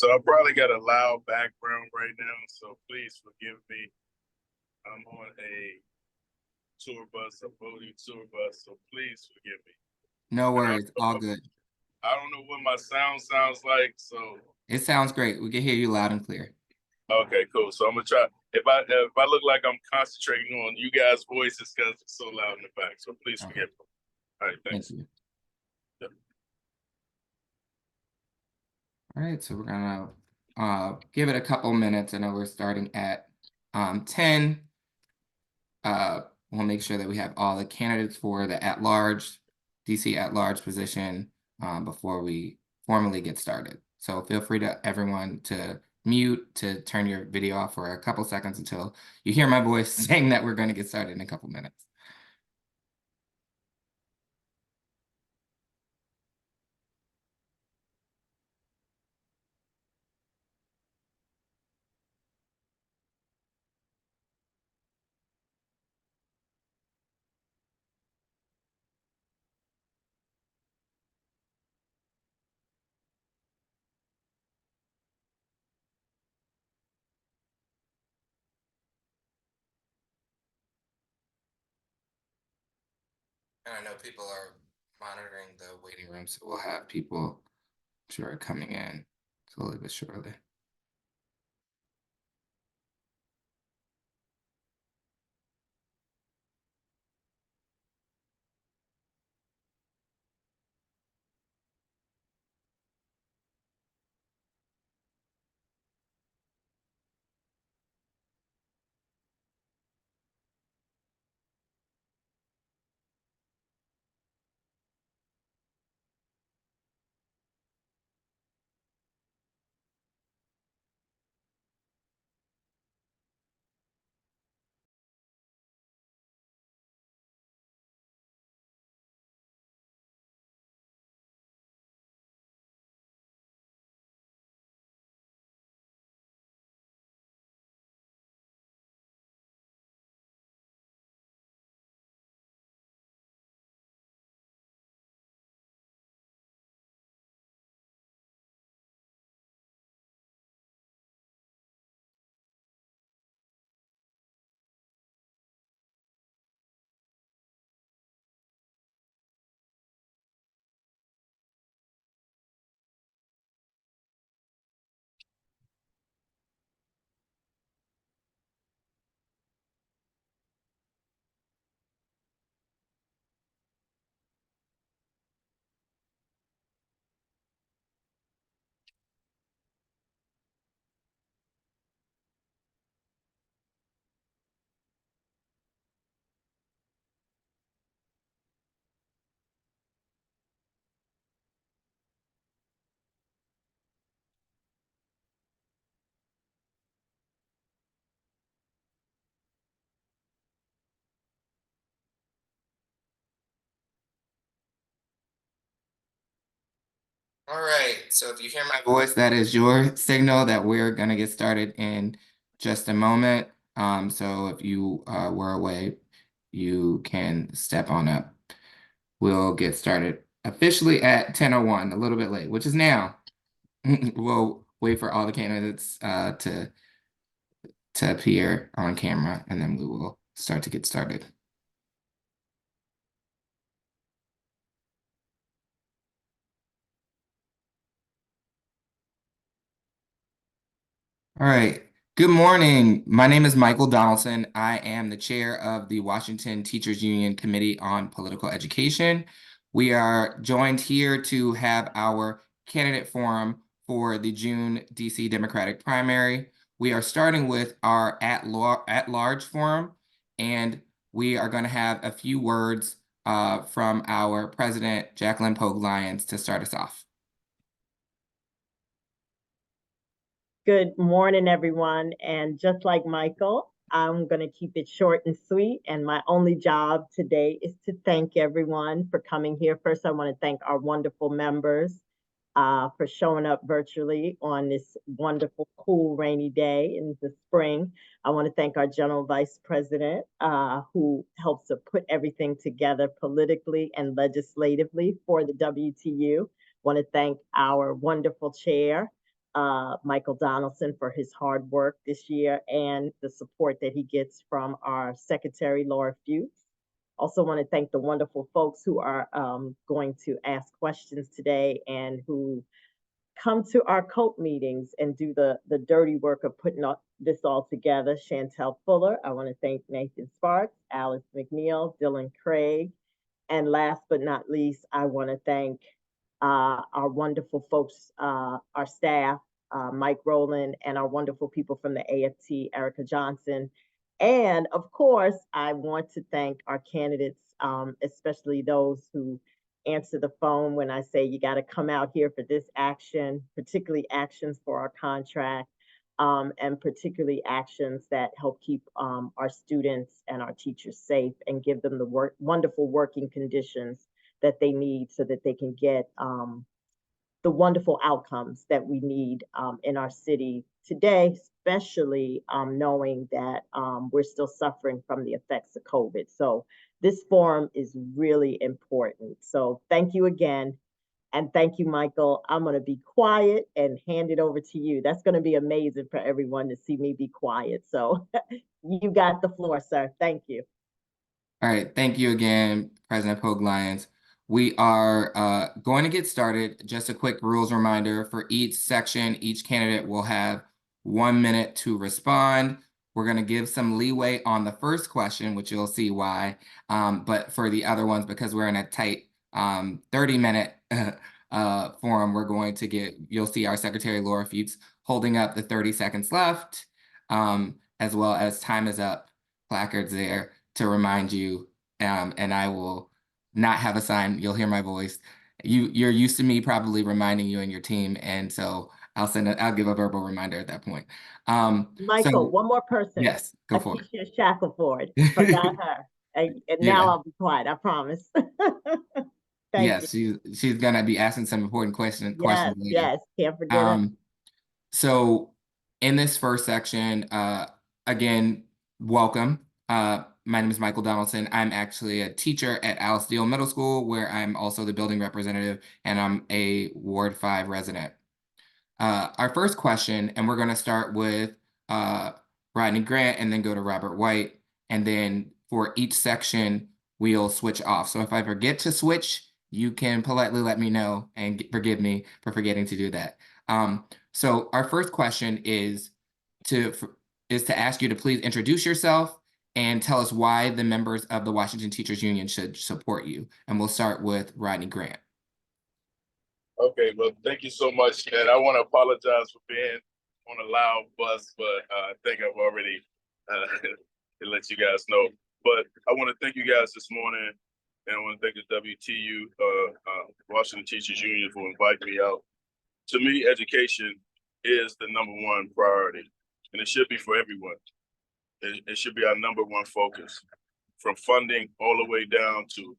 So I probably got a loud background right now, so please forgive me. I'm on a tour bus, a voting tour bus, so please forgive me. No worries, all good. I don't know what my sounds like, so It sounds great. We can hear you loud and clear. okay, cool. So I'm gonna try. If I look like I'm concentrating on you guys' voices because it's so loud in the back, so please forgive me. All right, thanks. Thank you. Yep. All right, so we're gonna give it a couple minutes. I know we're starting at 10. We'll make sure that we have all the candidates for the at-large, DC at-large position before we formally get started. So feel free to everyone to mute, to turn your video off for a couple seconds until you hear my voice saying that we're going to get started in a couple minutes. And I know people are monitoring the waiting room, so we'll have people, I'm sure, coming in slowly but surely. All right, so if you hear my voice, that is your signal that we're gonna get started in just a moment. So if you were away, you can step on up. We'll get started officially at 10:01, a little bit late, which is now. We'll wait for all the candidates to appear on camera, and then we will start to get started. All right. Good morning. My name is Michael Donaldson. I am the chair of the Washington Teachers Union Committee on Political Education. We are joined here to have our candidate forum for the June DC Democratic primary. We are starting with our at-large forum, and we are going to have a few words from our president, Jacqueline Pogue Lyons, to start us off. Good morning, everyone. And just like Michael, I'm going to keep it short and sweet. And my only job today is to thank everyone for coming here. First, I want to thank our wonderful members for showing up virtually on this wonderful, cool, rainy day in the spring. I want to thank our General Vice President, who helps to put everything together politically and legislatively for the WTU. I want to thank our wonderful chair, Michael Donaldson for his hard work this year and the support that he gets from our Secretary, Laura Fuchs. Also want to thank the wonderful folks who are going to ask questions today and who come to our COPE meetings and do the dirty work of putting this all together. Chantel Fuller, I want to thank Nathan Sparks, Alice McNeil, Dylan Craig, and last but not least, I want to thank our wonderful folks, our staff, Mike Rowland, and our wonderful people from the AFT, Erica Johnson. And of course, I want to thank our candidates, especially those who answer the phone when I say you got to come out here for this action, particularly actions for our contract, and particularly actions that help keep our students and our teachers safe and give them the wonderful working conditions that they need so that they can get the wonderful outcomes that we need in our city today, especially knowing that we're still suffering from the effects of COVID. So this forum is really important. So thank you again. And thank you, Michael. I'm going to be quiet and hand it over to you. That's going to be amazing for everyone to see me be quiet. So you got the floor, sir. Thank you. All right, thank you again, President Pogue Lyons. We are going to get started. Just a quick rules reminder for each section, each candidate will have 1 minute to respond. We're going to give some leeway on the first question, which you'll see why. But for the other ones, because we're in a tight 30-minute forum, we're going to you'll see our Secretary Laura Fuchs holding up the 30 seconds left, as well as time is up placards there to remind you, and I will not have a sign. You'll hear my voice. You're used to me probably reminding you and your team, and so I'll give a verbal reminder at that point. Michael, one more person. Yes, go for it. Atisha Shackelford. Forgot her. And now I'll be quiet. I promise. Yes, she's gonna be asking some important questions later. Yes, can't forget her. So in this first section, again, welcome. My name is Michael Donaldson. I'm actually a teacher at Alice Deal Middle School, where I'm also the building representative, and I'm a Ward 5 resident. Our first question, and we're going to start with Rodney Grant and then go to Robert White. And then for each section, we'll switch off. So if I forget to switch, you can politely let me know and forgive me for forgetting to do that. So our first question is to ask you to please introduce yourself and tell us why the members of the Washington Teachers Union should support you. And we'll start with Rodney Grant. Okay, well, thank you so much. And I want to apologize for being on a loud bus, but I think I've already let you guys know. But I want to thank you guys this morning, and I want to thank the WTU, Washington Teachers Union, for inviting me out. To me, education is the #1 priority, and it should be for everyone. It should be our #1 focus, from funding all the way down to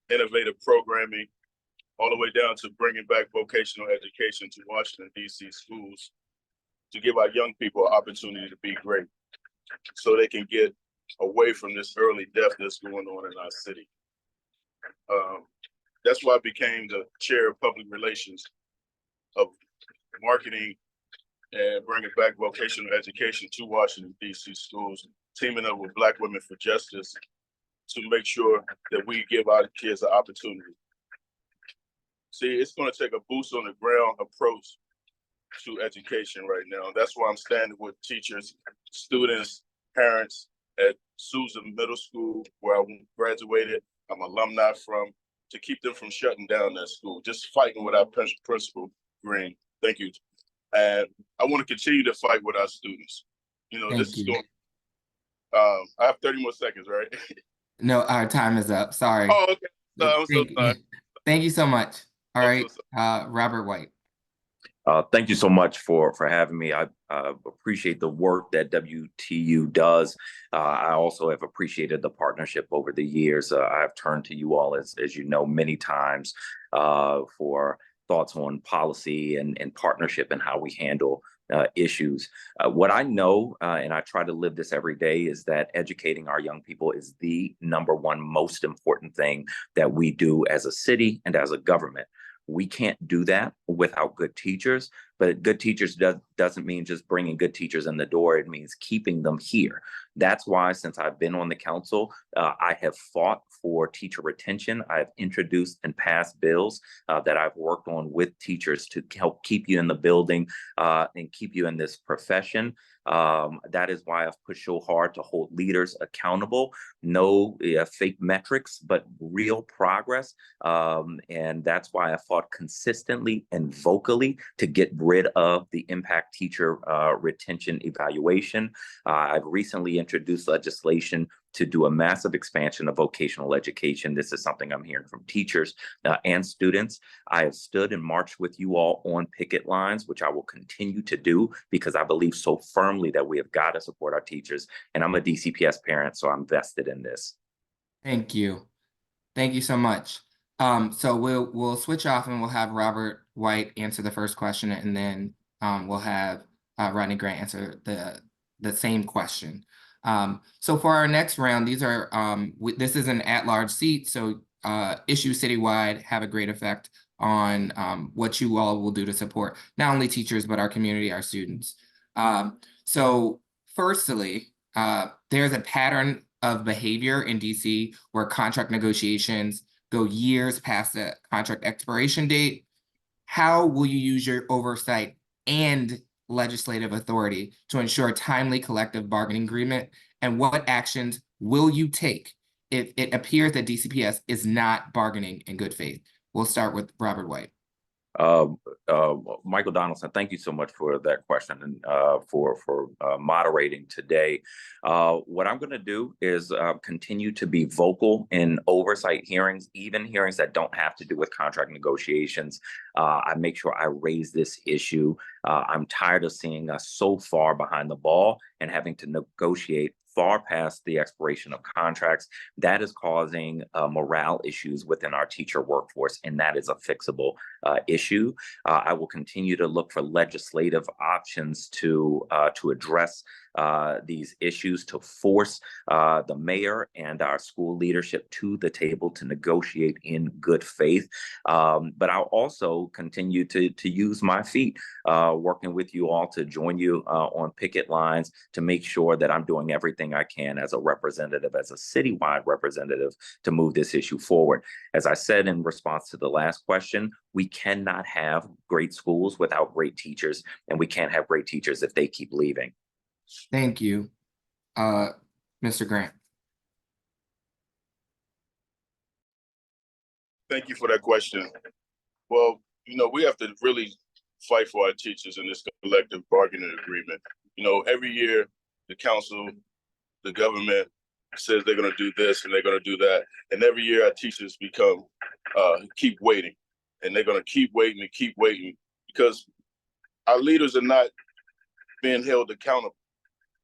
innovative programming, all the way down to bringing back vocational education to Washington, D.C. schools to give our young people an opportunity to be great so they can get away from this early death that's going on in our city. That's why I became the chair of public relations of marketing and bringing back vocational education to Washington, D.C. schools, teaming up with Black Women for Justice to make sure that we give our kids an opportunity. See, it's going to take a boots on the ground approach to education right now. That's why I'm standing with teachers, students, parents at Susan Middle School, where I graduated, I'm alumni from, to keep them from shutting down that school, just fighting with our principal, Green. Thank you. And I want to continue to fight with our students. You know, this is going. I have 30 more seconds, right? No, our time is up. Sorry. Oh, okay. No, I'm so sorry. Thank you so much. All right, Robert White. Thank you so much for having me. I appreciate the work that WTU does. I also have appreciated the partnership over the years. I've turned to you all, as you know, many times for thoughts on policy and partnership and how we handle issues. What I know, and I try to live this every day, is that educating our young people is the #1 most important thing that we do as a city and as a government. We can't do that without good teachers. But good teachers doesn't mean just bringing good teachers in the door. It means keeping them here. That's why, since I've been on the council, I have fought for teacher retention. I've introduced and passed bills that I've worked on with teachers to help keep you in the building and keep you in this profession. That is why I've pushed so hard to hold leaders accountable. No fake metrics, but real progress. And that's why I fought consistently and vocally to get rid of the impact teacher retention evaluation. I've recently introduced legislation to do a massive expansion of vocational education. This is something I'm hearing from teachers and students. I have stood and marched with you all on picket lines, which I will continue to do because I believe so firmly that we have got to support our teachers. And I'm a DCPS parent, so I'm vested in this. Thank you. Thank you so much. So we'll switch off and we'll have Robert White answer the first question, and then we'll have Rodney Grant answer the same question. So for our next round, these are this is an at-large seat, so issues citywide have a great effect on what you all will do to support not only teachers but our community, our students. So firstly, there's a pattern of behavior in DC where contract negotiations go years past the contract expiration date. How will you use your oversight and legislative authority to ensure timely collective bargaining agreement? And what actions will you take if it appears that DCPS is not bargaining in good faith? We'll start with Robert White. Michael Donaldson, thank you so much for that question and for moderating today. What I'm going to do is continue to be vocal in oversight hearings, even hearings that don't have to do with contract negotiations. I make sure I raise this issue. I'm tired of seeing us so far behind the ball and having to negotiate far past the expiration of contracts. That is causing morale issues within our teacher workforce, and that is a fixable issue. I will continue to look for legislative options to address these issues, to force the mayor and our school leadership to the table to negotiate in good faith. But I'll also continue to use my feet, working with you all to join you on picket lines to make sure that I'm doing everything I can as a representative, as a citywide representative, to move this issue forward. As I said in response to the last question, we cannot have great schools without great teachers, and we can't have great teachers if they keep leaving. Thank you. Mr. Grant. Thank you for that question. Well, we have to really fight for our teachers in this collective bargaining agreement. Every year the council, the government says they're going to do this and they're going to do that. And every year our teachers keep waiting, and they're going to keep waiting and keep waiting because our leaders are not being held accountable.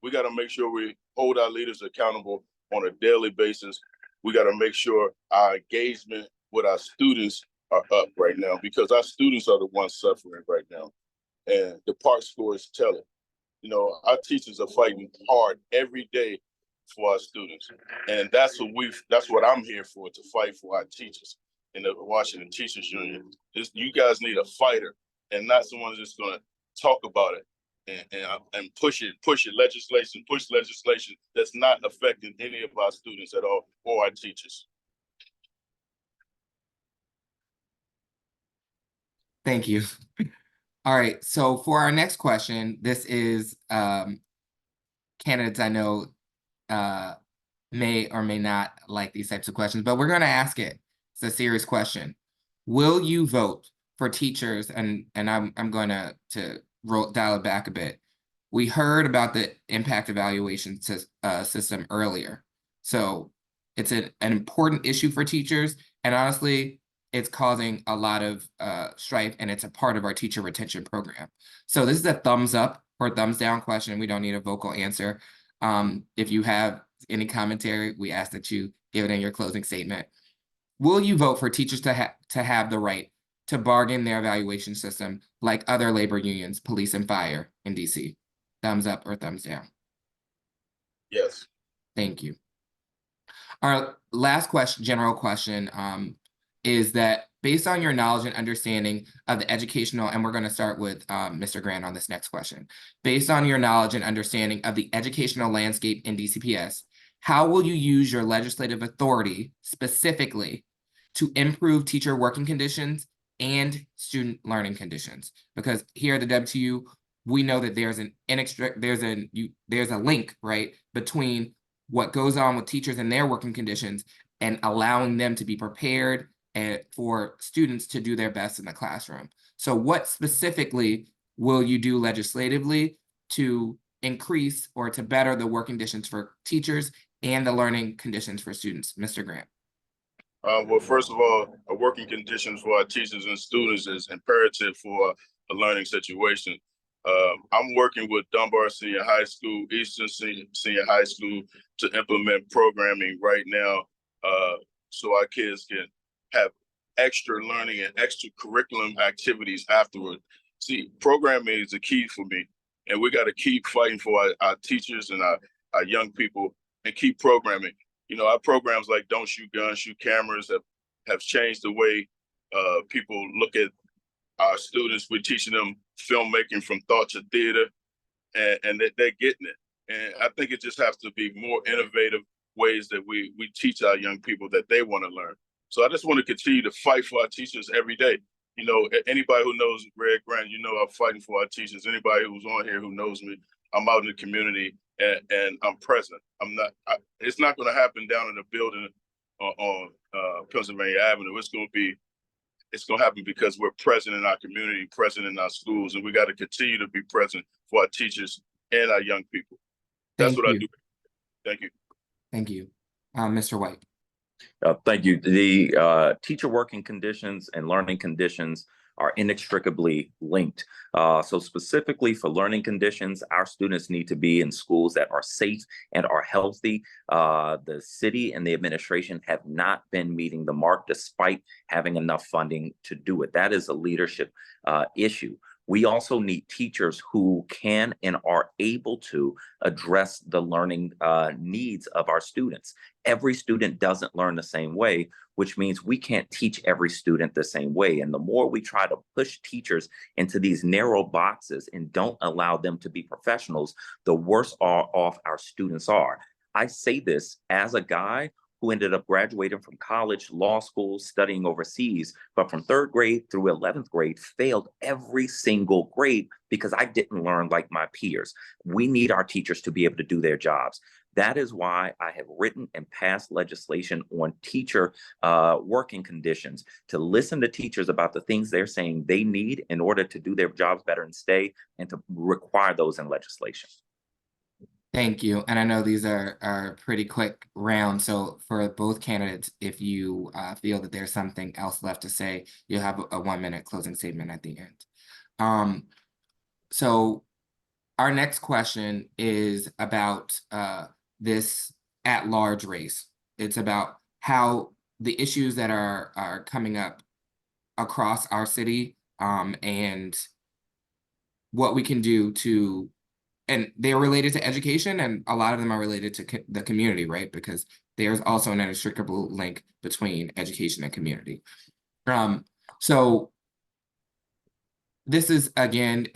We got to make sure we hold our leaders accountable on a daily basis. We got to make sure our engagement with our students are up right now because our students are the ones suffering right now. And the PARCC scores tell it. Our teachers are fighting hard every day for our students. And that's what I'm here for, to fight for our teachers in the Washington Teachers Union. You guys need a fighter and not someone just going to talk about it and push legislation that's not affecting any of our students at all or our teachers. Thank you. All right, so for our next question, this is candidates I know may or may not like these types of questions, but we're going to ask it. It's a serious question. Will you vote for teachers? And I'm going to dial it back a bit. We heard about the impact evaluation system earlier. So it's an important issue for teachers. And honestly, it's causing a lot of strife, and it's a part of our teacher retention program. So this is a thumbs up or thumbs down question. We don't need a vocal answer. If you have any commentary, we ask that you give it in your closing statement. Will you vote for teachers to have the right to bargain their evaluation system like other labor unions, police and fire in DC? Thumbs up or thumbs down? Yes. Thank you. Our last question, general question, is that Based on your knowledge and understanding of the educational, and we're going to start with Mr. Grant on this next question. Based on your knowledge and understanding of the educational landscape in DCPS, how will you use your legislative authority specifically to improve teacher working conditions and student learning conditions? Because here at the WTU, we know that there's a link, right, between what goes on with teachers and their working conditions and allowing them to be prepared and for students to do their best in the classroom. So what specifically will you do legislatively to increase or to better the working conditions for teachers and the learning conditions for students? Mr. Grant. Well, first of all, working conditions for our teachers and students is imperative for a learning situation. I'm working with Dunbar Senior High School, Eastern Senior High School to implement programming right now so our kids can have extra learning and extra curriculum activities afterward. See, programming is the key for me, and we got to keep fighting for our teachers and our young people and keep programming. You know, our programs like Don't Shoot Guns, Shoot Cameras have changed the way people look at our students. We're teaching them filmmaking from thought to theater, and they're getting it. And I think it just has to be more innovative ways that we teach our young people that they want to learn. So I just want to continue to fight for our teachers every day. You know, anybody who knows Red Grant, you know I'm fighting for our teachers. Anybody who's on here who knows me, I'm out in the community and I'm present. It's not going to happen down in the building on Pennsylvania Avenue. It's going to happen because we're present in our community, present in our schools, and we got to continue to be present for our teachers and our young people. That's what I do. Thank you. Thank you. Mr. White. Thank you. The teacher working conditions and learning conditions are inextricably linked. So specifically for learning conditions, our students need to be in schools that are safe and are healthy. The city and the administration have not been meeting the mark despite having enough funding to do it. That is a leadership issue. We also need teachers who can and are able to address the learning needs of our students. Every student doesn't learn the same way, which means we can't teach every student the same way. And the more we try to push teachers into these narrow boxes and don't allow them to be professionals, the worse off our students are. I say this as a guy who ended up graduating from college, law school, studying overseas, but from 3rd grade through 11th grade, failed every single grade because I didn't learn like my peers. We need our teachers to be able to do their jobs. That is why I have written and passed legislation on teacher working conditions, to listen to teachers about the things they're saying they need in order to do their jobs better and stay, and to require those in legislation. Thank you. And I know these are pretty quick rounds. So for both candidates, if you feel that there's something else left to say, you'll have a 1-minute closing statement at the end. So our next question is about this at-large race. It's about how the issues that are coming up across our city and what we can do to, and they're related to education, and a lot of them are related to the community, right? Because there's also an inextricable link between education and community. So this is, again,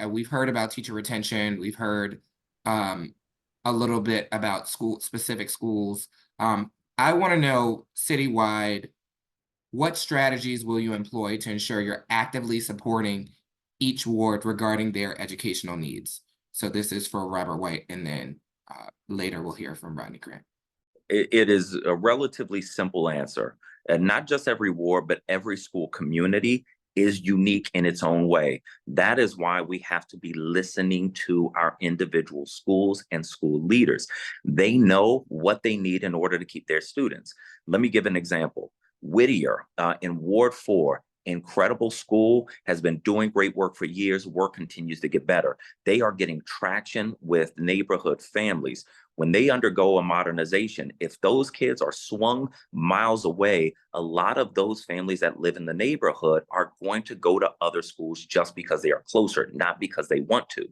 we've heard about teacher retention. We've heard a little bit about specific schools. I want to know citywide, what strategies will you employ to ensure you're actively supporting each ward regarding their educational needs? So this is for Robert White, and then later we'll hear from Rodney Grant. It is a relatively simple answer. And not just every ward, but every school community is unique in its own way. That is why we have to be listening to our individual schools and school leaders. They know what they need in order to keep their students. Let me give an example. Whittier in Ward 4, incredible school, has been doing great work for years. Work continues to get better. They are getting traction with neighborhood families. When they undergo a modernization, if those kids are swung miles away, a lot of those families that live in the neighborhood are going to go to other schools just because they are closer, not because they want to.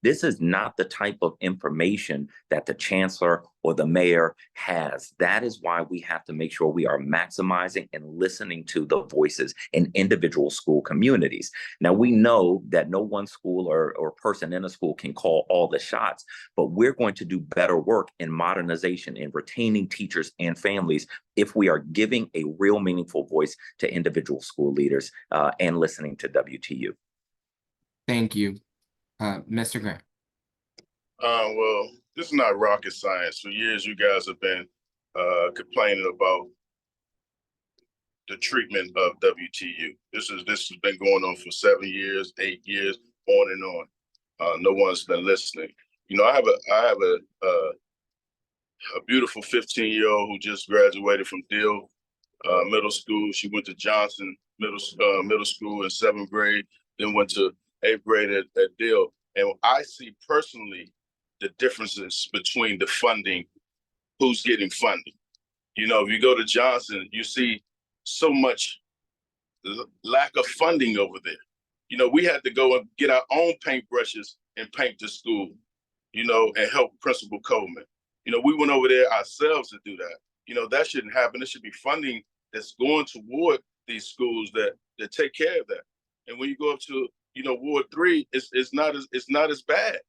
This is not the type of information that the chancellor or the mayor has. That is why we have to make sure we are maximizing and listening to the voices in individual school communities. Now, we know that no one school or person in a school can call all the shots, but we're going to do better work in modernization and retaining teachers and families if we are giving a real meaningful voice to individual school leaders and listening to WTU. Thank you. Mr. Grant. Well, this is not rocket science. For years, you guys have been complaining about the treatment of WTU. This has been going on for 7 years, 8 years, on and on. No one's been listening. You know, I have a beautiful 15-year-old who just graduated from Deal Middle School. She went to Johnson Middle School in 7th grade, then went to 8th grade at Deal. And I see personally the differences between the funding, who's getting funding. You know, if you go to Johnson, you see so much lack of funding over there. You know, we had to go and get our own paintbrushes and paint the school, you know, and help Principal Coleman. You know, we went over there ourselves to do that. You know, that shouldn't happen. There should be funding that's going toward these schools that take care of that. And when you go up to, you know, Ward 3, it's not as bad.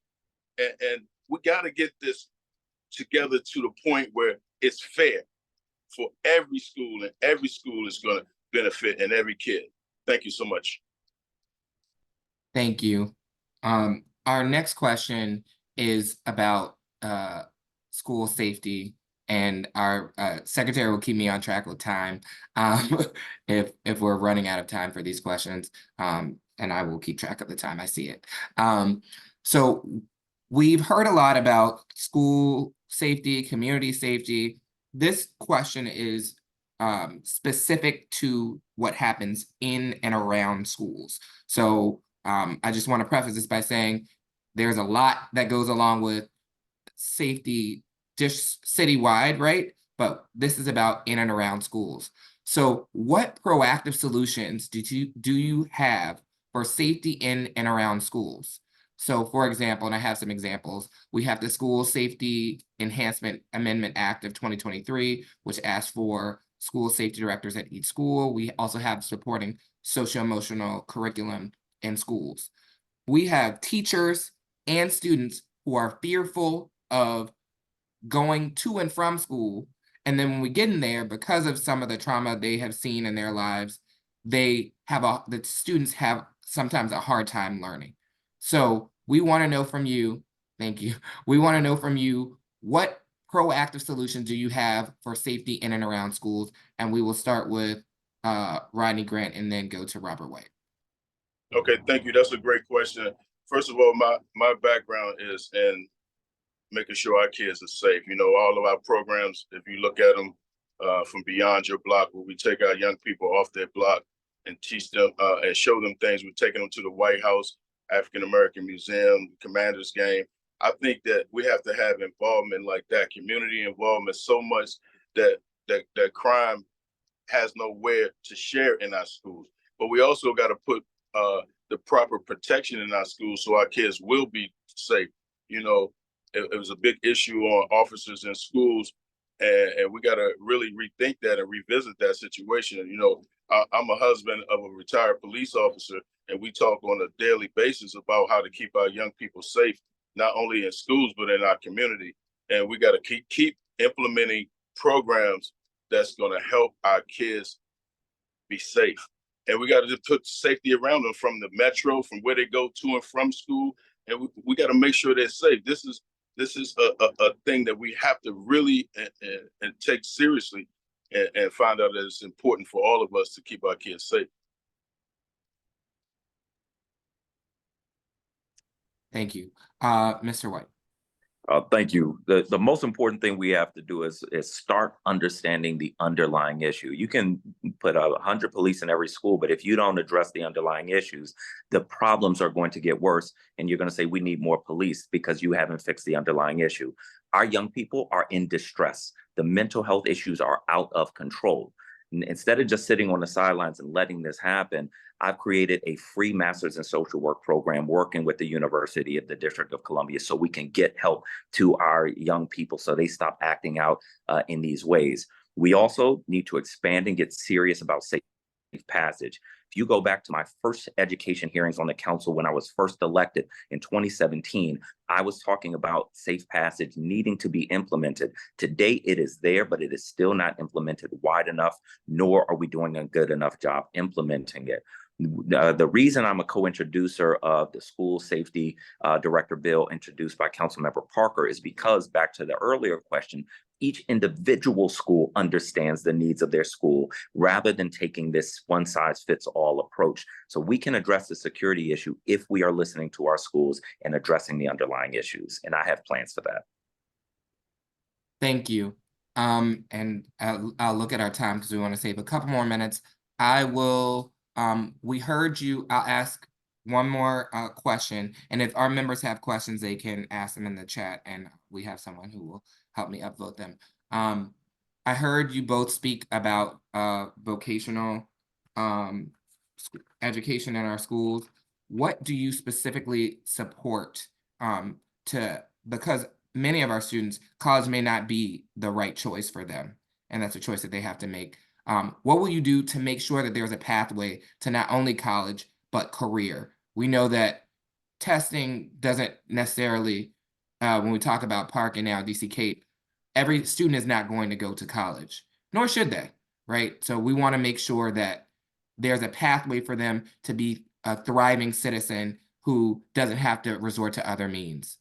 And we got to get this together to the point where it's fair for every school, and every school is going to benefit, and every kid. Thank you so much. Thank you. Our next question is about school safety, and our secretary will keep me on track with time if we're running out of time for these questions, and I will keep track of the time. I see it. So we've heard a lot about school safety, community safety. This question is specific to what happens in and around schools. So I just want to preface this by saying there's a lot that goes along with safety just citywide, right? But this is about in and around schools. So what proactive solutions do you have for safety in and around schools? So for example, and I have some examples, we have the School Safety Enhancement Amendment Act of 2023, which asks for school safety directors at each school. We also have supporting socio-emotional curriculum in schools. We have teachers and students who are fearful of going to and from school. And then when we get in there, because of some of the trauma they have seen in their lives, the students have sometimes a hard time learning. So we want to know from you, thank you. We want to know from you, what proactive solutions do you have for safety in and around schools? And we will start with Rodney Grant and then go to Robert White. Okay, thank you. That's a great question. First of all, my background is in making sure our kids are safe. You know, all of our programs, if you look at them from Beyond Your Block, where we take our young people off their block and teach them and show them things. We're taking them to the White House, African American Museum, Commanders game. I think that we have to have involvement like that, community involvement, so much that crime has nowhere to share in our schools. But we also got to put the proper protection in our schools so our kids will be safe. You know, it was a big issue on officers in schools, and we got to really rethink that and revisit that situation. You know, I'm a husband of a retired police officer, and we talk on a daily basis about how to keep our young people safe, not only in schools, but in our community. And we got to keep implementing programs that's going to help our kids be safe. And we got to put safety around them, from the metro, from where they go to and from school. And we got to make sure they're safe. This is a thing that we have to really and take seriously, and find out that it's important for all of us to keep our kids safe. Thank you. Mr. White. Thank you. The most important thing we have to do is start understanding the underlying issue. You can put 100 police in every school, but if you don't address the underlying issues, the problems are going to get worse. And you're going to say, we need more police, because you haven't fixed the underlying issue. Our young people are in distress. The mental health issues are out of control. Instead of just sitting on the sidelines and letting this happen, I've created a free master's in social work program working with the University of the District of Columbia so we can get help to our young people so they stop acting out in these ways. We also need to expand and get serious about safe passage. If you go back to my first education hearings on the council when I was first elected in 2017, I was talking about safe passage needing to be implemented. Today, it is there, but it is still not implemented wide enough, nor are we doing a good enough job implementing it. The reason I'm a co-introducer of the school safety director bill introduced by Councilmember Parker is because, back to the earlier question, each individual school understands the needs of their school rather than taking this one-size-fits-all approach. So we can address the security issue if we are listening to our schools and addressing the underlying issues. And I have plans for that. Thank you. And I'll look at our time because we want to save a couple more minutes. I will, we heard you. I'll ask one more question. And if our members have questions, they can ask them in the chat and we have someone who will help me upvote them. I heard you both speak about vocational education in our schools. What do you specifically support because many of our students, college may not be the right choice for them, and that's a choice that they have to make. What will you do to make sure that there's a pathway to not only college, but career? We know that testing doesn't necessarily, when we talk about Park and now DC Cape, every student is not going to go to college, nor should they, right? So we want to make sure that there's a pathway for them to be a thriving citizen who doesn't have to resort to other means.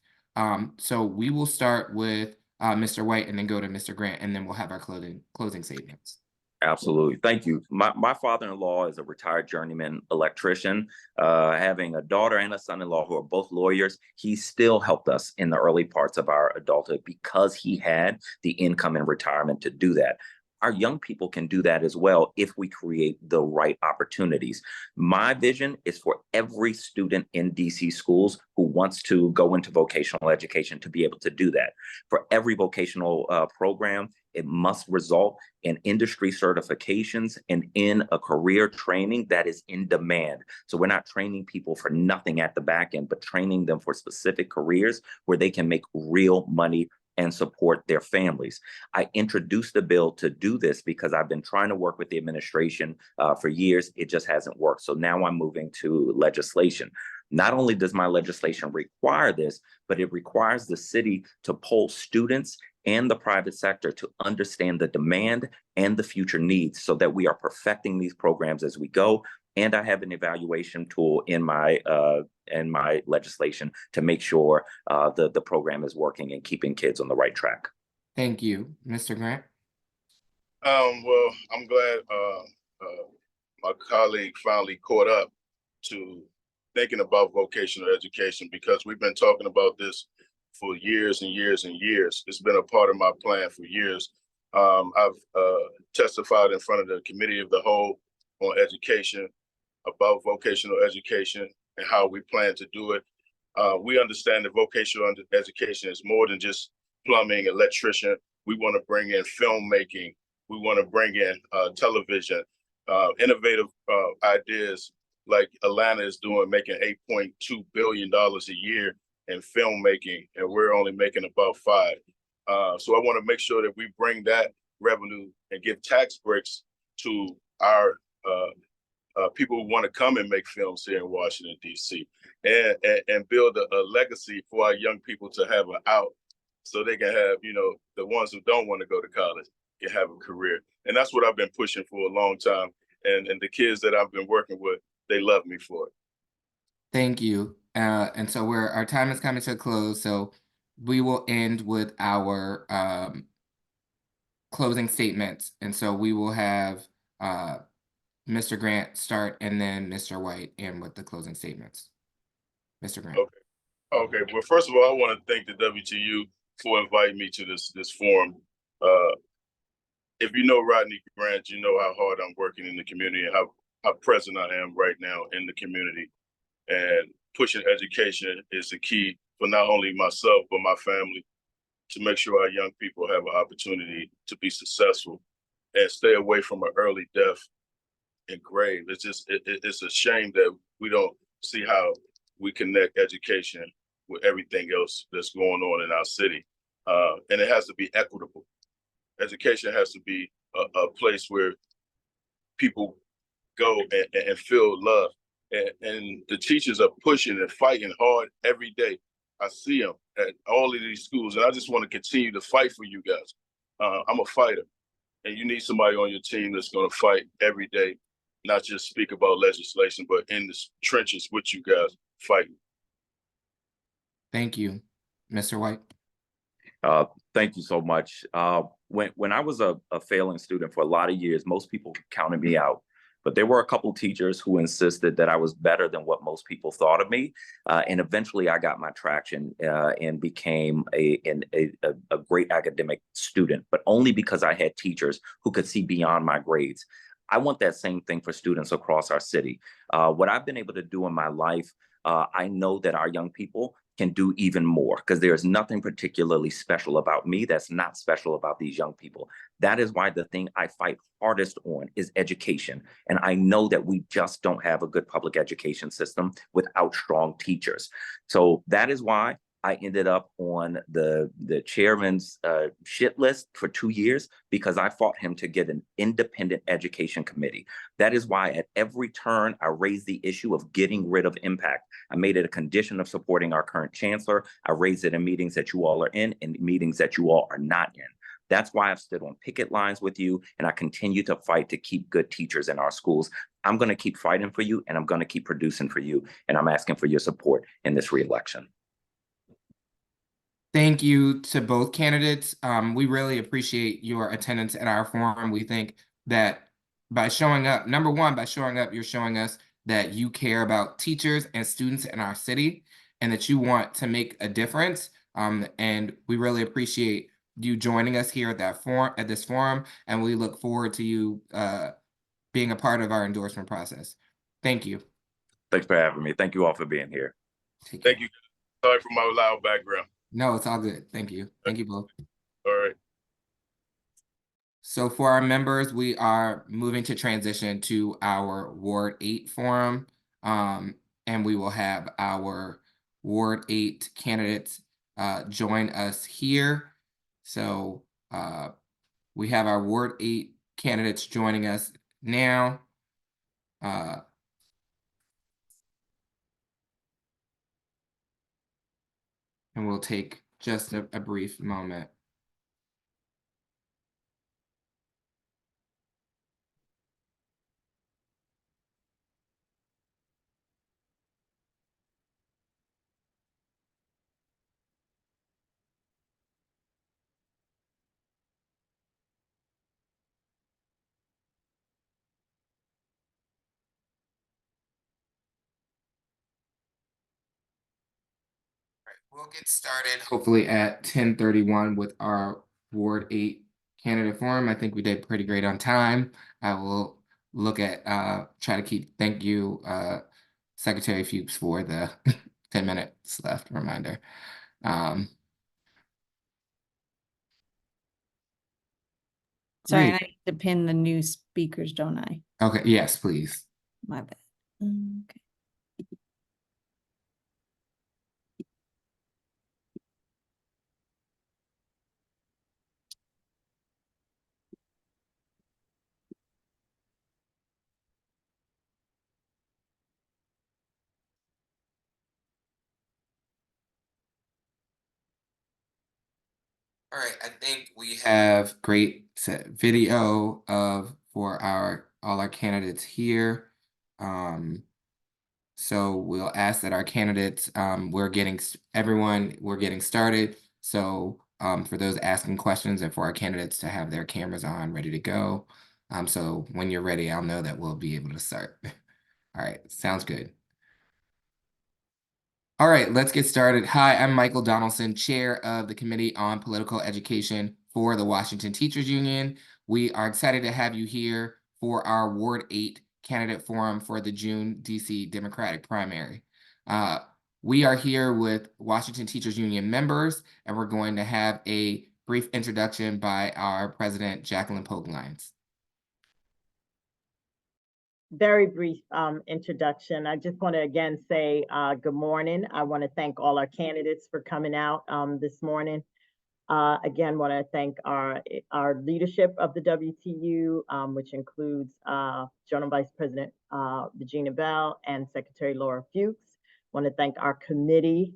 So we will start with Mr. White and then go to Mr. Grant, and then we'll have our closing statements. Absolutely. Thank you. My father-in-law is a retired journeyman electrician. Having a daughter and a son-in-law who are both lawyers, he still helped us in the early parts of our adulthood because he had the income in retirement to do that. Our young people can do that as well if we create the right opportunities. My vision is for every student in DC schools who wants to go into vocational education to be able to do that. For every vocational program, it must result in industry certifications and in a career training that is in demand. So we're not training people for nothing at the back end, but training them for specific careers where they can make real money and support their families. I introduced the bill to do this because I've been trying to work with the administration for years. It just hasn't worked. So now I'm moving to legislation. Not only does my legislation require this, but it requires the city to poll students and the private sector to understand the demand and the future needs so that we are perfecting these programs as we go. And I have an evaluation tool in my legislation to make sure the program is working and keeping kids on the right track. Thank you. Mr. Grant? Well, I'm glad my colleague finally caught up to thinking about vocational education because we've been talking about this for years and years and years. It's been a part of my plan for years. I've testified in front of the Committee of the Whole on education about vocational education and how we plan to do it. We understand that vocational education is more than just plumbing, electrician. We want to bring in filmmaking. We want to bring in television, innovative ideas like Atlanta is doing, making $8.2 billion a year in filmmaking, and we're only making about $5. So I want to make sure that we bring that revenue and give tax breaks to our people who want to come and make films here in Washington, D.C. and build a legacy for our young people to have an out so they can have, the ones who don't want to go to college can have a career. And that's what I've been pushing for a long time. And the kids that I've been working with, they love me for it. Thank you. And so our time is coming to a close. So we will end with our closing statements. And so we will have Mr. Grant start and then Mr. White end with the closing statements. Mr. Grant. Okay. Well, first of all, I want to thank the WTU for inviting me to this forum. If you know Rodney Grant, you know how hard I'm working in the community and how present I am right now in the community. And pushing education is the key for not only myself, but my family to make sure our young people have an opportunity to be successful. and stay away from an early death in grave. It's just it's a shame that we don't see how we connect education with everything else that's going on in our city, and it has to be equitable. Education has to be a place where people go and feel love, and the teachers are pushing and fighting hard every day. I see them at all of these schools, and I just want to continue to fight for you guys. I'm a fighter, and you need somebody on your team that's going to fight every day, not just speak about legislation, but in the trenches with you guys fighting. Thank you, Mr. White. Thank you so much. When I was a failing student for a lot of years, most people counted me out. But there were a couple teachers who insisted that I was better than what most people thought of me. And eventually I got my traction and became a great academic student, but only because I had teachers who could see beyond my grades. I want that same thing for students across our city. What I've been able to do in my life, I know that our young people can do even more, because there is nothing particularly special about me that's not special about these young people. That is why the thing I fight hardest on is education. And I know that we just don't have a good public education system without strong teachers. So that is why I ended up on the chairman's shit list for 2 years, because I fought him to get an independent education committee. That is why at every turn I raised the issue of getting rid of impact. I made it a condition of supporting our current chancellor. I raised it in meetings that you all are in and meetings that you all are not in. That's why I've stood on picket lines with you, and I continue to fight to keep good teachers in our schools. I'm going to keep fighting for you, and I'm going to keep producing for you, and I'm asking for your support in this reelection. Thank you to both candidates. We really appreciate your attendance at our forum. We think that by showing up, number one, by showing up, you're showing us that you care about teachers and students in our city and that you want to make a difference. And we really appreciate you joining us here at this forum, and we look forward to you being a part of our endorsement process. Thank you. Thanks for having me. Thank you all for being here. Thank you. Sorry for my loud background. No, it's all good. Thank you. Thank you both. All right. So for our members, we are moving to transition to our Ward 8 forum, and we will have our Ward 8 candidates join us here. So we have our Ward 8 candidates joining us now. And we'll take just a brief moment. We'll get started hopefully at 10:31 with our Ward 8 candidate forum. I think we did pretty great on time. I will look at try to thank you, Secretary Fuchs, for the 10 minutes left reminder. Sorry, Great. I need to pin the new speakers, don't I? Okay, yes, please. My bad. Okay. All right, I think we have great video for all our candidates here. So we'll ask that our candidates, we're getting started. So for those asking questions and for our candidates to have their cameras on, ready to go. So when you're ready, I'll know that we'll be able to start. All right, sounds good. All right, let's get started. Hi, I'm Michael Donaldson, Chair of the Committee on Political Education for the Washington Teachers Union. We are excited to have you here for our Ward 8 candidate forum for the June DC Democratic primary. We are here with Washington Teachers Union members, and we're going to have a brief introduction by our president, Jacqueline Poglines. very brief introduction. I just want to again say good morning. I want to thank all our candidates for coming out this morning. Again, want to thank our leadership of the WTU, which includes Journal Vice President Regina Bell and Secretary Laura Fuchs. Want to thank our committee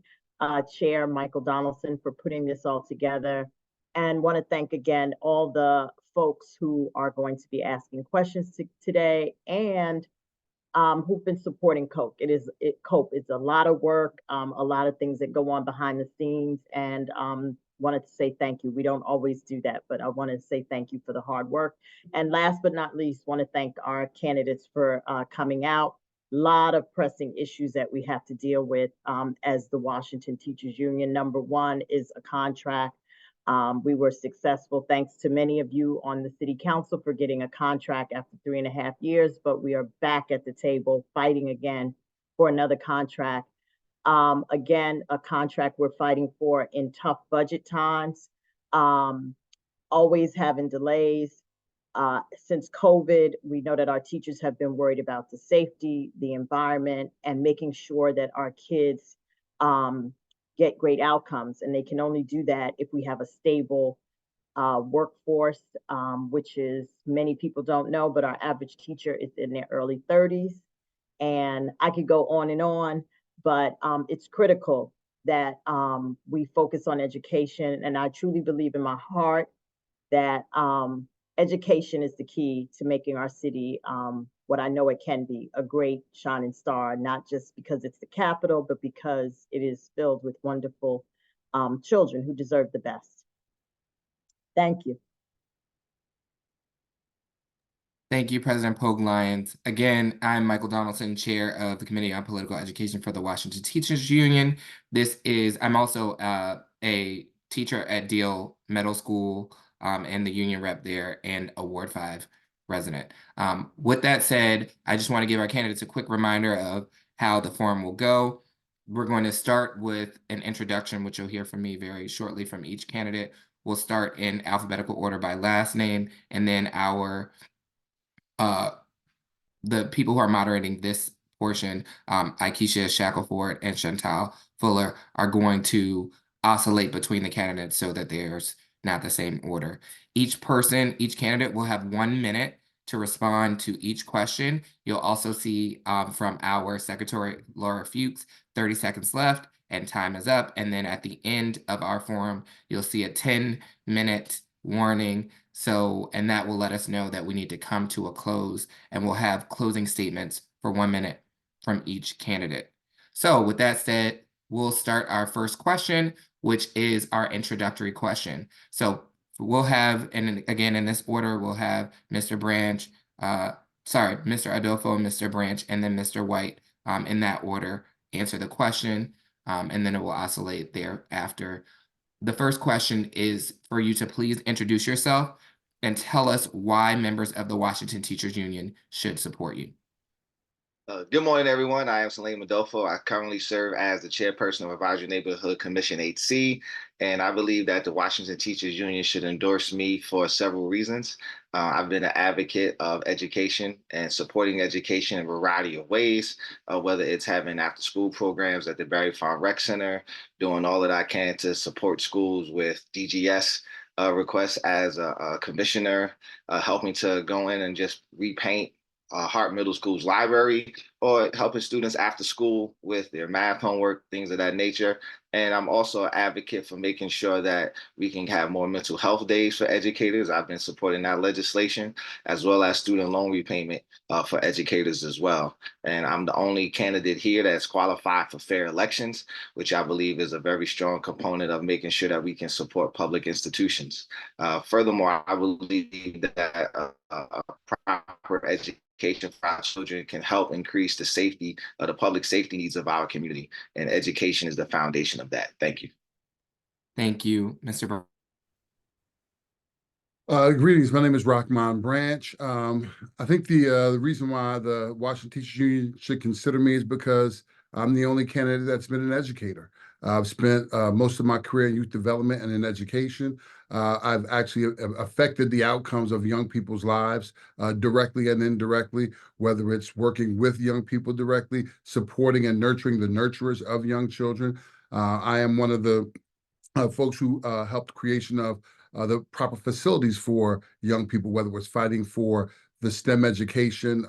chair Michael Donaldson for putting this all together, and want to thank again all the folks who are going to be asking questions today and who've been supporting COPE. COPE is a lot of work, a lot of things that go on behind the scenes, and wanted to say thank you. We don't always do that, but I want to say thank you for the hard work. And last but not least, want to thank our candidates for coming out. A lot of pressing issues that we have to deal with as the Washington Teachers Union. Number one is a contract. We were successful, thanks to many of you on the city council for getting a contract after 3.5 years, but we are back at the table fighting again for another contract. Again, a contract we're fighting for in tough budget times, always having delays. Since COVID, we know that our teachers have been worried about the safety, the environment, and making sure that our kids get great outcomes. And they can only do that if we have a stable workforce, which is, many people don't know, but our average teacher is in their early 30s. And I could go on, but it's critical that we focus on education. And I truly believe in my heart that education is the key to making our city what I know it can be, a great shining star, not just because it's the capital, but because it is filled with wonderful children who deserve the best. Thank you. Thank you, President Pogue Lyons. Again, I'm Michael Donaldson, Chair of the Committee on Political Education for the Washington Teachers Union. I'm also a teacher at Deal Middle School and the union rep there, and a Ward 5 resident. With that said, I just want to give our candidates a quick reminder of how the forum will go. We're going to start with an introduction, which you'll hear from me very shortly from each candidate. We'll start in alphabetical order by last name, and then the people who are moderating this portion, Aikisha Shackelford and Chantal Fuller, are going to oscillate between the candidates so that there's not the same order. Each candidate will have 1 minute to respond to each question. You'll also see from our Secretary Laura Fuchs, 30 seconds left and time is up. And then at the end of our forum, you'll see a 10-minute warning. And that will let us know that we need to come to a close, and we'll have closing statements for 1 minute from each candidate. So with that said, we'll start our first question, which is our introductory question. So we'll have, and again, in this order, we'll have Mr. Adolfo, Mr. Branch, and then Mr. White in that order answer the question, and then it will oscillate thereafter. The first question is for you to please introduce yourself and tell us why members of the Washington Teachers Union should support you. Good morning, everyone. I am Salim Adolfo. I currently serve as the chairperson of Advisory Neighborhood Commission 8C, and I believe that the Washington Teachers Union should endorse me for several reasons. I've been an advocate of education and supporting education in a variety of ways, whether it's having after-school programs at the Berry Farm Rec Center, doing all that I can to support schools with DGS requests as a commissioner, helping to go in and just repaint Hart Middle School's library, or helping students after school with their math homework, things of that nature. And I'm also an advocate for making sure that we can have more mental health days for educators. I've been supporting that legislation, as well as student loan repayment for educators as well. And I'm the only candidate here that's qualified for fair elections, which I believe is a very strong component of making sure that we can support public institutions. Furthermore, I believe that a proper education for our children can help increase the safety of the public safety needs of our community, and education is the foundation of that. Thank you. Thank you, Mr. Brown. Greetings. My name is Rockman Branch. I think the reason why the Washington Teachers Union should consider me is because I'm the only candidate that's been an educator. I've spent most of my career in youth development and in education. I've actually affected the outcomes of young people's lives directly and indirectly, whether it's working with young people directly, supporting and nurturing the nurturers of young children. I am one of the folks who helped creation of the proper facilities for young people, whether it was fighting for the STEM education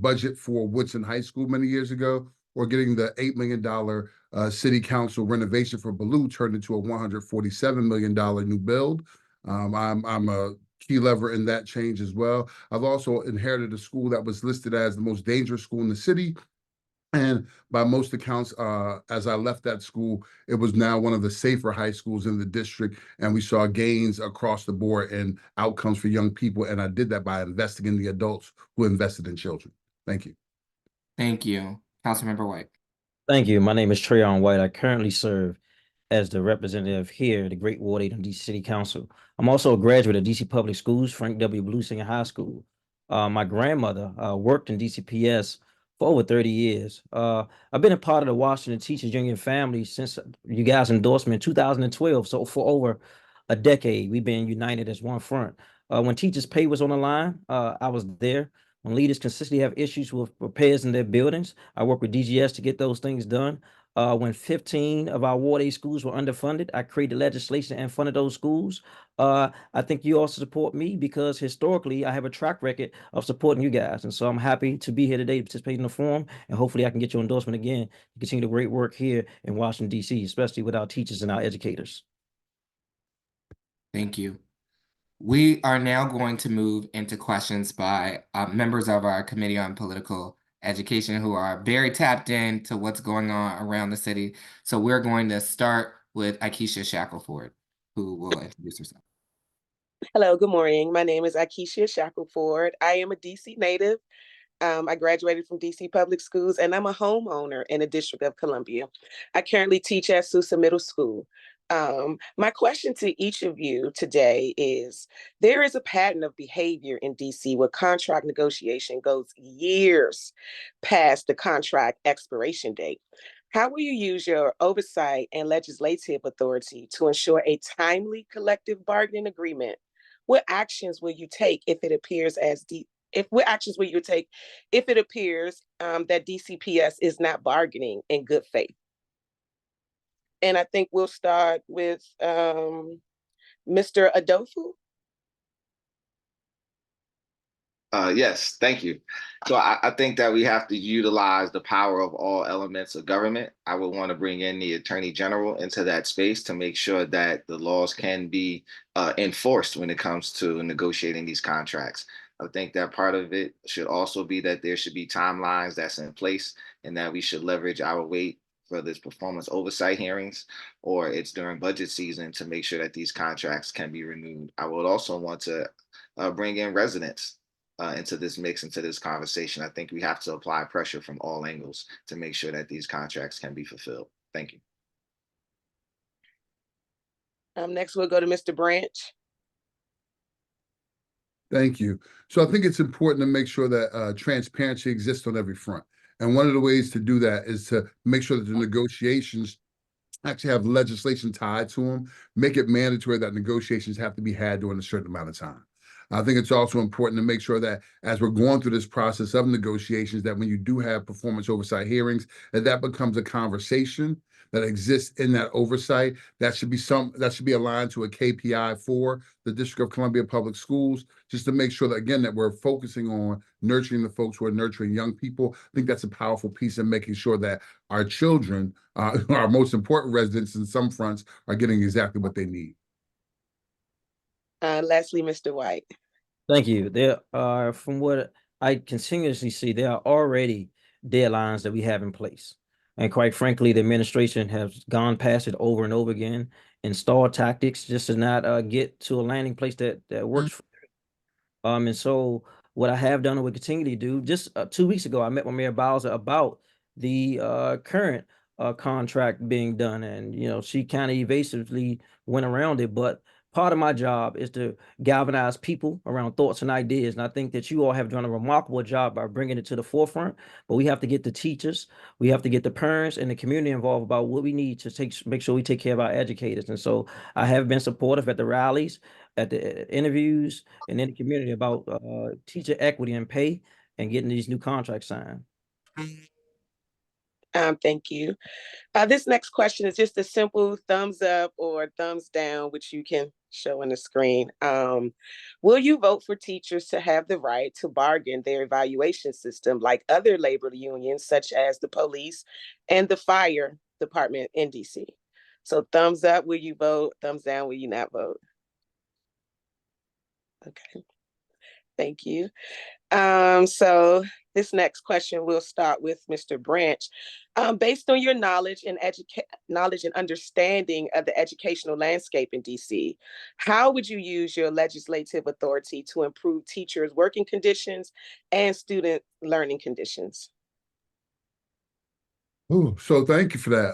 budget for Woodson High School many years ago, or getting the $8 million city council renovation for Ballou turned into a $147 million new build. I'm a key lever in that change as well. I've also inherited a school that was listed as the most dangerous school in the city. And by most accounts, as I left that school, it was now one of the safer high schools in the district. And we saw gains across the board in outcomes for young people. And I did that by investing in the adults who invested in children. Thank you. Thank you. Councilmember White. Thank you. My name is Treyon White. I currently serve as the representative here, the Great Ward 8 of DC City Council. I'm also a graduate of DC Public Schools, Frank W. Blue Senior High School. My grandmother worked in DCPS for over 30 years. I've been a part of the Washington Teachers Union family since you guys' endorsement in 2012. So for over a decade, we've been united as one front. When teachers' pay was on the line, I was there. When leaders consistently have issues with repairs in their buildings, I work with DGS to get those things done. When 15 of our Ward 8 schools were underfunded, I created legislation and funded those schools. I think you also support me because historically I have a track record of supporting you guys. And so I'm happy to be here today to participate in the forum. And hopefully I can get your endorsement again to continue the great work here in Washington, D.C., especially with our teachers and our educators. Thank you. We are now going to move into questions by members of our Committee on Political Education who are very tapped into what's going on around the city. So we're going to start with Akeisha Shackelford, who will introduce herself. Hello, good morning. My name is Akeisha Shackelford. I am a DC native. I graduated from DC Public Schools, and I'm a homeowner in the District of Columbia. I currently teach at Sousa Middle School. My question to each of you today is, there is a pattern of behavior in DC where contract negotiation goes years past the contract expiration date. How will you use your oversight and legislative authority to ensure a timely collective bargaining agreement? What actions will you take if it appears what actions will you take if it appears that DCPS is not bargaining in good faith? And I think we'll start with Mr. Adofu. Yes, thank you. So I think that we have to utilize the power of all elements of government. I would want to bring in the Attorney General into that space to make sure that the laws can be enforced when it comes to negotiating these contracts. I think that part of it should also be that there should be timelines that's in place and that we should leverage our weight for this performance oversight hearings or it's during budget season to make sure that these contracts can be renewed. I would also want to bring in residents into this mix, into this conversation. I think we have to apply pressure from all angles to make sure that these contracts can be fulfilled. Thank you. Next, we'll go to Mr. Branch. Thank you. So I think it's important to make sure that transparency exists on every front. And one of the ways to do that is to make sure that the negotiations actually have legislation tied to them, make it mandatory that negotiations have to be had during a certain amount of time. I think it's also important to make sure that as we're going through this process of negotiations, that when you do have performance oversight hearings, that becomes a conversation that exists in that oversight. That should be aligned to a KPI for the District of Columbia Public Schools, just to make sure that, again, that we're focusing on nurturing the folks who are nurturing young people. I think that's a powerful piece in making sure that our children, our most important residents in some fronts, are getting exactly what they need. Lastly, Mr. White. Thank you. There are, from what I continuously see, there are already deadlines that we have in place. And quite frankly, the administration has gone past it over and over again, installed tactics just to not get to a landing place that works for them. And so what I have done and will continue to do, just 2 weeks ago, I met with Mayor Bowser about the current contract being done. And, she kind of evasively went around it. But part of my job is to galvanize people around thoughts and ideas. And I think that you all have done a remarkable job by bringing it to the forefront, but we have to get the teachers, we have to get the parents and the community involved about what we need to make sure we take care of our educators. And so I have been supportive at the rallies, at the interviews, and in the community about teacher equity and pay and getting these new contracts signed. Thank you. This next question is just a simple thumbs up or thumbs down, which you can show on the screen. Will you vote for teachers to have the right to bargain their evaluation system like other labor unions, such as the police and the fire department in DC? So thumbs up, will you vote? Thumbs down, will you not vote? Okay, thank you. So this next question, we'll start with Mr. Branch. Based on your knowledge and understanding of the educational landscape in DC, how would you use your legislative authority to improve teachers' working conditions and student learning conditions? Ooh, so thank you for that.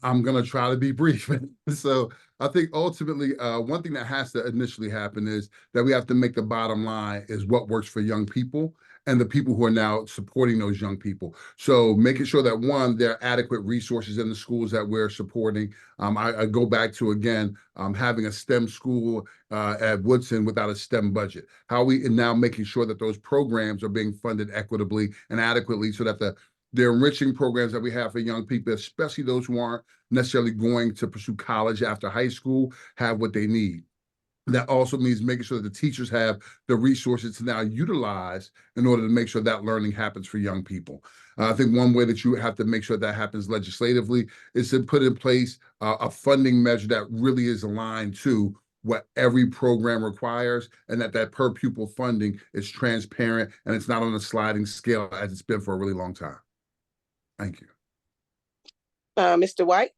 I'm gonna try to be brief. So I think ultimately, one thing that has to initially happen is that we have to make the bottom line is what works for young people and the people who are now supporting those young people. So making sure that one, there are adequate resources in the schools that we're supporting. I go back to again having a STEM school at Woodson without a STEM budget. How we now making sure that those programs are being funded equitably and adequately so that the enriching programs that we have for young people, especially those who aren't necessarily going to pursue college after high school, have what they need. That also means making sure that the teachers have the resources to now utilize in order to make sure that learning happens for young people. I think one way that you have to make sure that happens legislatively is to put in place a funding measure that really is aligned to what every program requires, and that per pupil funding is transparent and it's not on a sliding scale as it's been for a really long time. Thank you. Mr. White?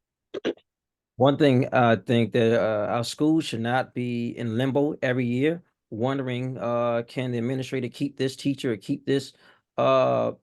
One thing I think that our schools should not be in limbo every year, wondering can the administrator keep this teacher or keep this other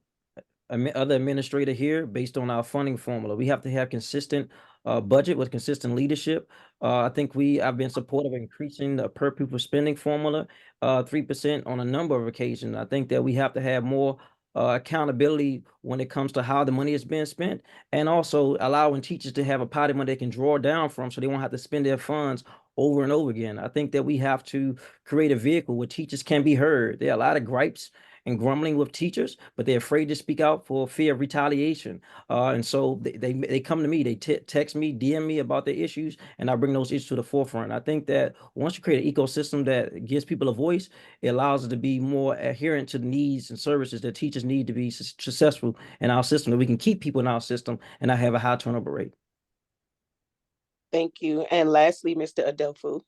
administrator here based on our funding formula. We have to have consistent budget with consistent leadership. I think I've been supportive of increasing the per pupil spending formula 3% on a number of occasions. I think that we have to have more accountability when it comes to how the money is being spent, and also allowing teachers to have a pot of money they can draw down from so they won't have to spend their funds over and over again. I think that we have to create a vehicle where teachers can be heard. There are a lot of gripes and grumbling with teachers, but they're afraid to speak out for fear of retaliation. And so they come to me, they text me, DM me about their issues, and I bring those issues to the forefront. I think that once you create an ecosystem that gives people a voice, it allows us to be more adherent to the needs and services that teachers need to be successful in our system, that we can keep people in our system and not have a high turnover rate. Thank you. And lastly, Mr. Adelfu.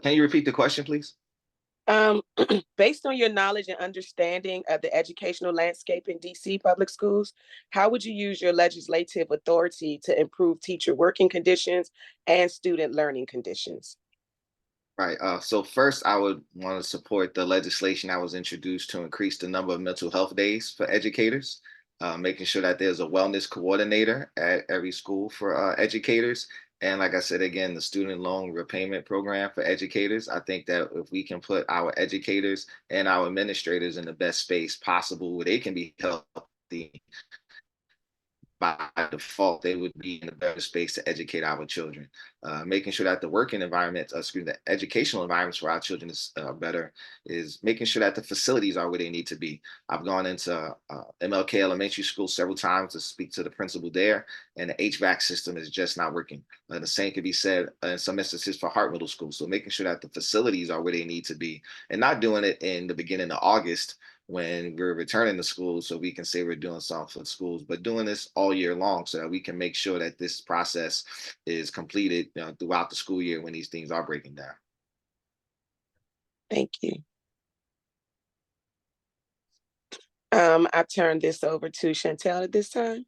Can you repeat the question, please? Based on your knowledge and understanding of the educational landscape in DC public schools, how would you use your legislative authority to improve teacher working conditions and student learning conditions? Right. So first, I would want to support the legislation that was introduced to increase the number of mental health days for educators, making sure that there's a wellness coordinator at every school for educators. And like I said, again, the student loan repayment program for educators. I think that if we can put our educators and our administrators in the best space possible where they can be healthy, by default, they would be in a better space to educate our children. Making sure that the working environment, the educational environments for our children is better, is making sure that the facilities are where they need to be. I've gone into MLK Elementary School several times to speak to the principal there, and the HVAC system is just not working. The same could be said in some instances for Hart Middle School. So making sure that the facilities are where they need to be, and not doing it in the beginning of August when we're returning to school so we can say we're doing something for the schools, but doing this all year long so that we can make sure that this process is completed throughout the school year when these things are breaking down. Thank you. I turn this over to Chantel at this time.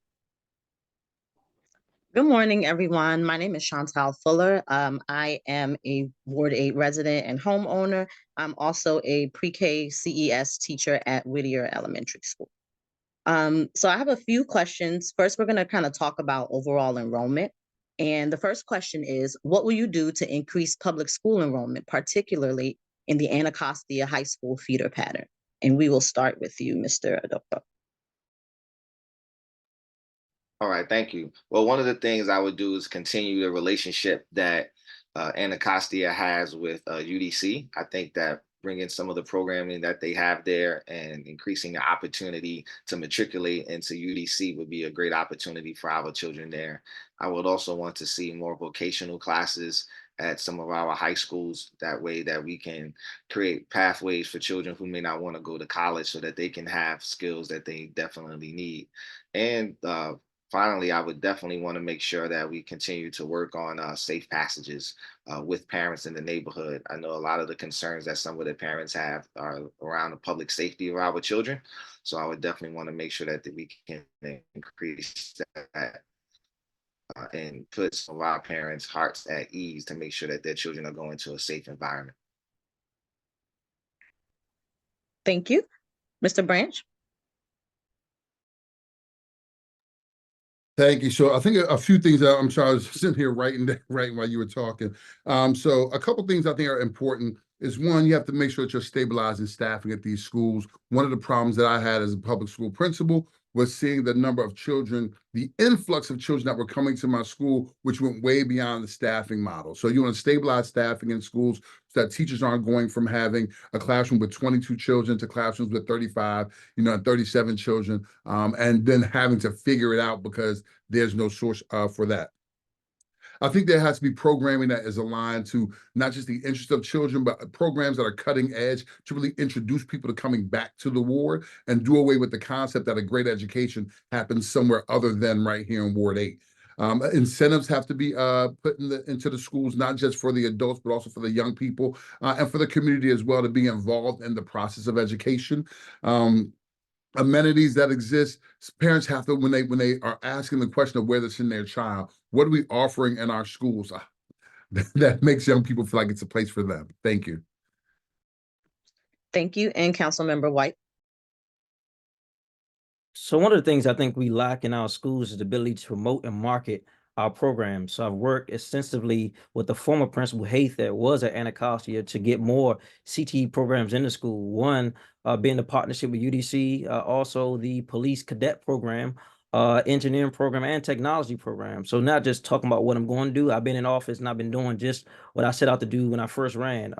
Good morning, everyone. My name is Chantal Fuller. I am a Ward 8 resident and homeowner. I'm also a pre-K CES teacher at Whittier Elementary School. So I have a few questions. First, we're going to kind of talk about overall enrollment. And the first question is, what will you do to increase public school enrollment, particularly in the Anacostia High School feeder pattern? And we will start with you, Mr. Adolfo. All right, thank you. Well, one of the things I would do is continue the relationship that Anacostia has with UDC. I think that bringing some of the programming that they have there and increasing the opportunity to matriculate into UDC would be a great opportunity for our children there. I would also want to see more vocational classes at some of our high schools. That way that we can create pathways for children who may not want to go to college so that they can have skills that they definitely need. And finally, I would definitely want to make sure that we continue to work on safe passages with parents in the neighborhood. I know a lot of the concerns that some of the parents have are around the public safety of our children. So I would definitely want to make sure that we can increase that and put some of our parents' hearts at ease to make sure that their children are going to a safe environment. Thank you. Mr. Branch? Thank you. So I think a few things that I'm sorry, I was sitting here writing while you were talking. So a couple things I think are important is one, you have to make sure that you're stabilizing staffing at these schools. One of the problems that I had as a public school principal was seeing the number of children, the influx of children that were coming to my school, which went way beyond the staffing model. So you want to stabilize staffing in schools so that teachers aren't going from having a classroom with 22 children to classrooms with 35, and 37 children, and then having to figure it out because there's no source for that. I think there has to be programming that is aligned to not just the interest of children, but programs that are cutting edge to really introduce people to coming back to the ward and do away with the concept that a great education happens somewhere other than right here in Ward 8. Incentives have to be put into the schools, not just for the adults, but also for the young people and for the community as well to be involved in the process of education. Amenities that exist, parents have to, when they are asking the question of where to send their child, what are we offering in our schools? That makes young people feel like it's a place for them. Thank you. Thank you. And Councilmember White? So one of the things I think we lack in our schools is the ability to promote and market our programs. So I've worked extensively with the former principal Haith that was at Anacostia to get more CTE programs in the school. One, being the partnership with UDC, also the police cadet program, engineering program, and technology program. So not just talking about what I'm going to do. I've been in office and I've been doing just what I set out to do when I first ran.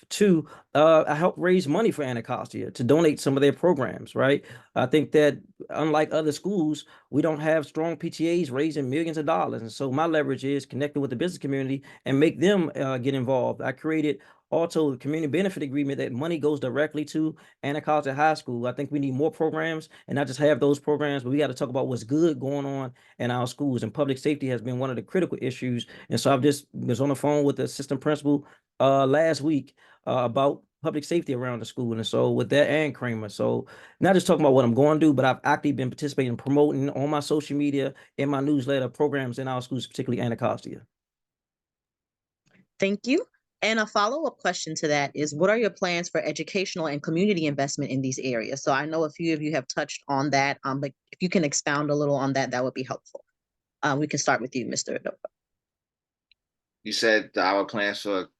Two, I helped raise money for Anacostia to donate some of their programs, right? I think that unlike other schools, we don't have strong PTAs raising millions of dollars. And so my leverage is connecting with the business community and make them get involved. I created also the community benefit agreement that money goes directly to Anacostia High School. I think we need more programs and not just have those programs, but we got to talk about what's good going on in our schools. And public safety has been one of the critical issues. And so I've just was on the phone with the assistant principal last week about public safety around the school. And so with that and Kramer, so not just talking about what I'm going to do, but I've actually been participating in promoting on my social media and my newsletter programs in our schools, particularly Anacostia. Thank you. And a follow-up question to that is, what are your plans for educational and community investment in these areas? So I know a few of you have touched on that, but if you can expound a little on that, that would be helpful. We can start with you, Mr. Adolfo. You said our plans for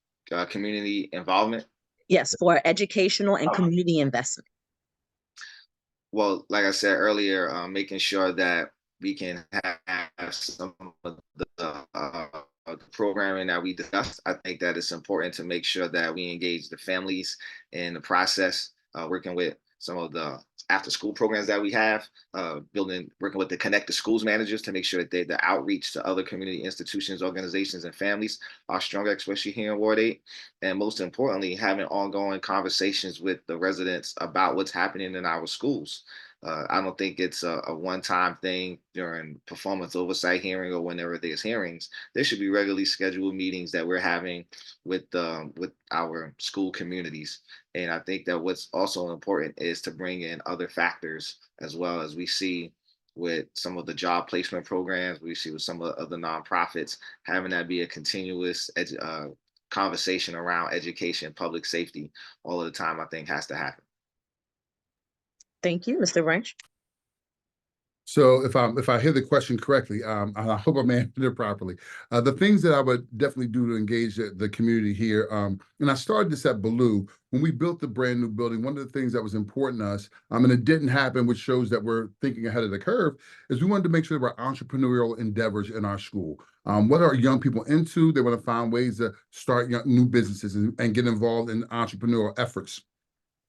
community involvement? Yes, for educational and community investment. Well, like I said earlier, making sure that we can have some of the programming that we discussed. I think that it's important to make sure that we engage the families in the process, working with some of the after school programs that we have, working with the Connect the Schools managers to make sure that the outreach to other community institutions, organizations, and families are stronger, especially here in Ward 8. And most importantly, having ongoing conversations with the residents about what's happening in our schools. I don't think it's a one-time thing during performance oversight hearing or whenever there's hearings. There should be regularly scheduled meetings that we're having with our school communities. And I think that what's also important is to bring in other factors as well, as we see with some of the job placement programs, we see with some of the nonprofits, having that be a continuous conversation around education, public safety all of the time, I think has to happen. Thank you, Mr. Branch. So if I hear the question correctly, and I hope I'm answering it properly. The things that I would definitely do to engage the community here, and I started this at Baloo when we built the brand new building. One of the things that was important to us, and it didn't happen, which shows that we're thinking ahead of the curve, is we wanted to make sure there were entrepreneurial endeavors in our school. What are young people into? They want to find ways to start new businesses and get involved in entrepreneurial efforts.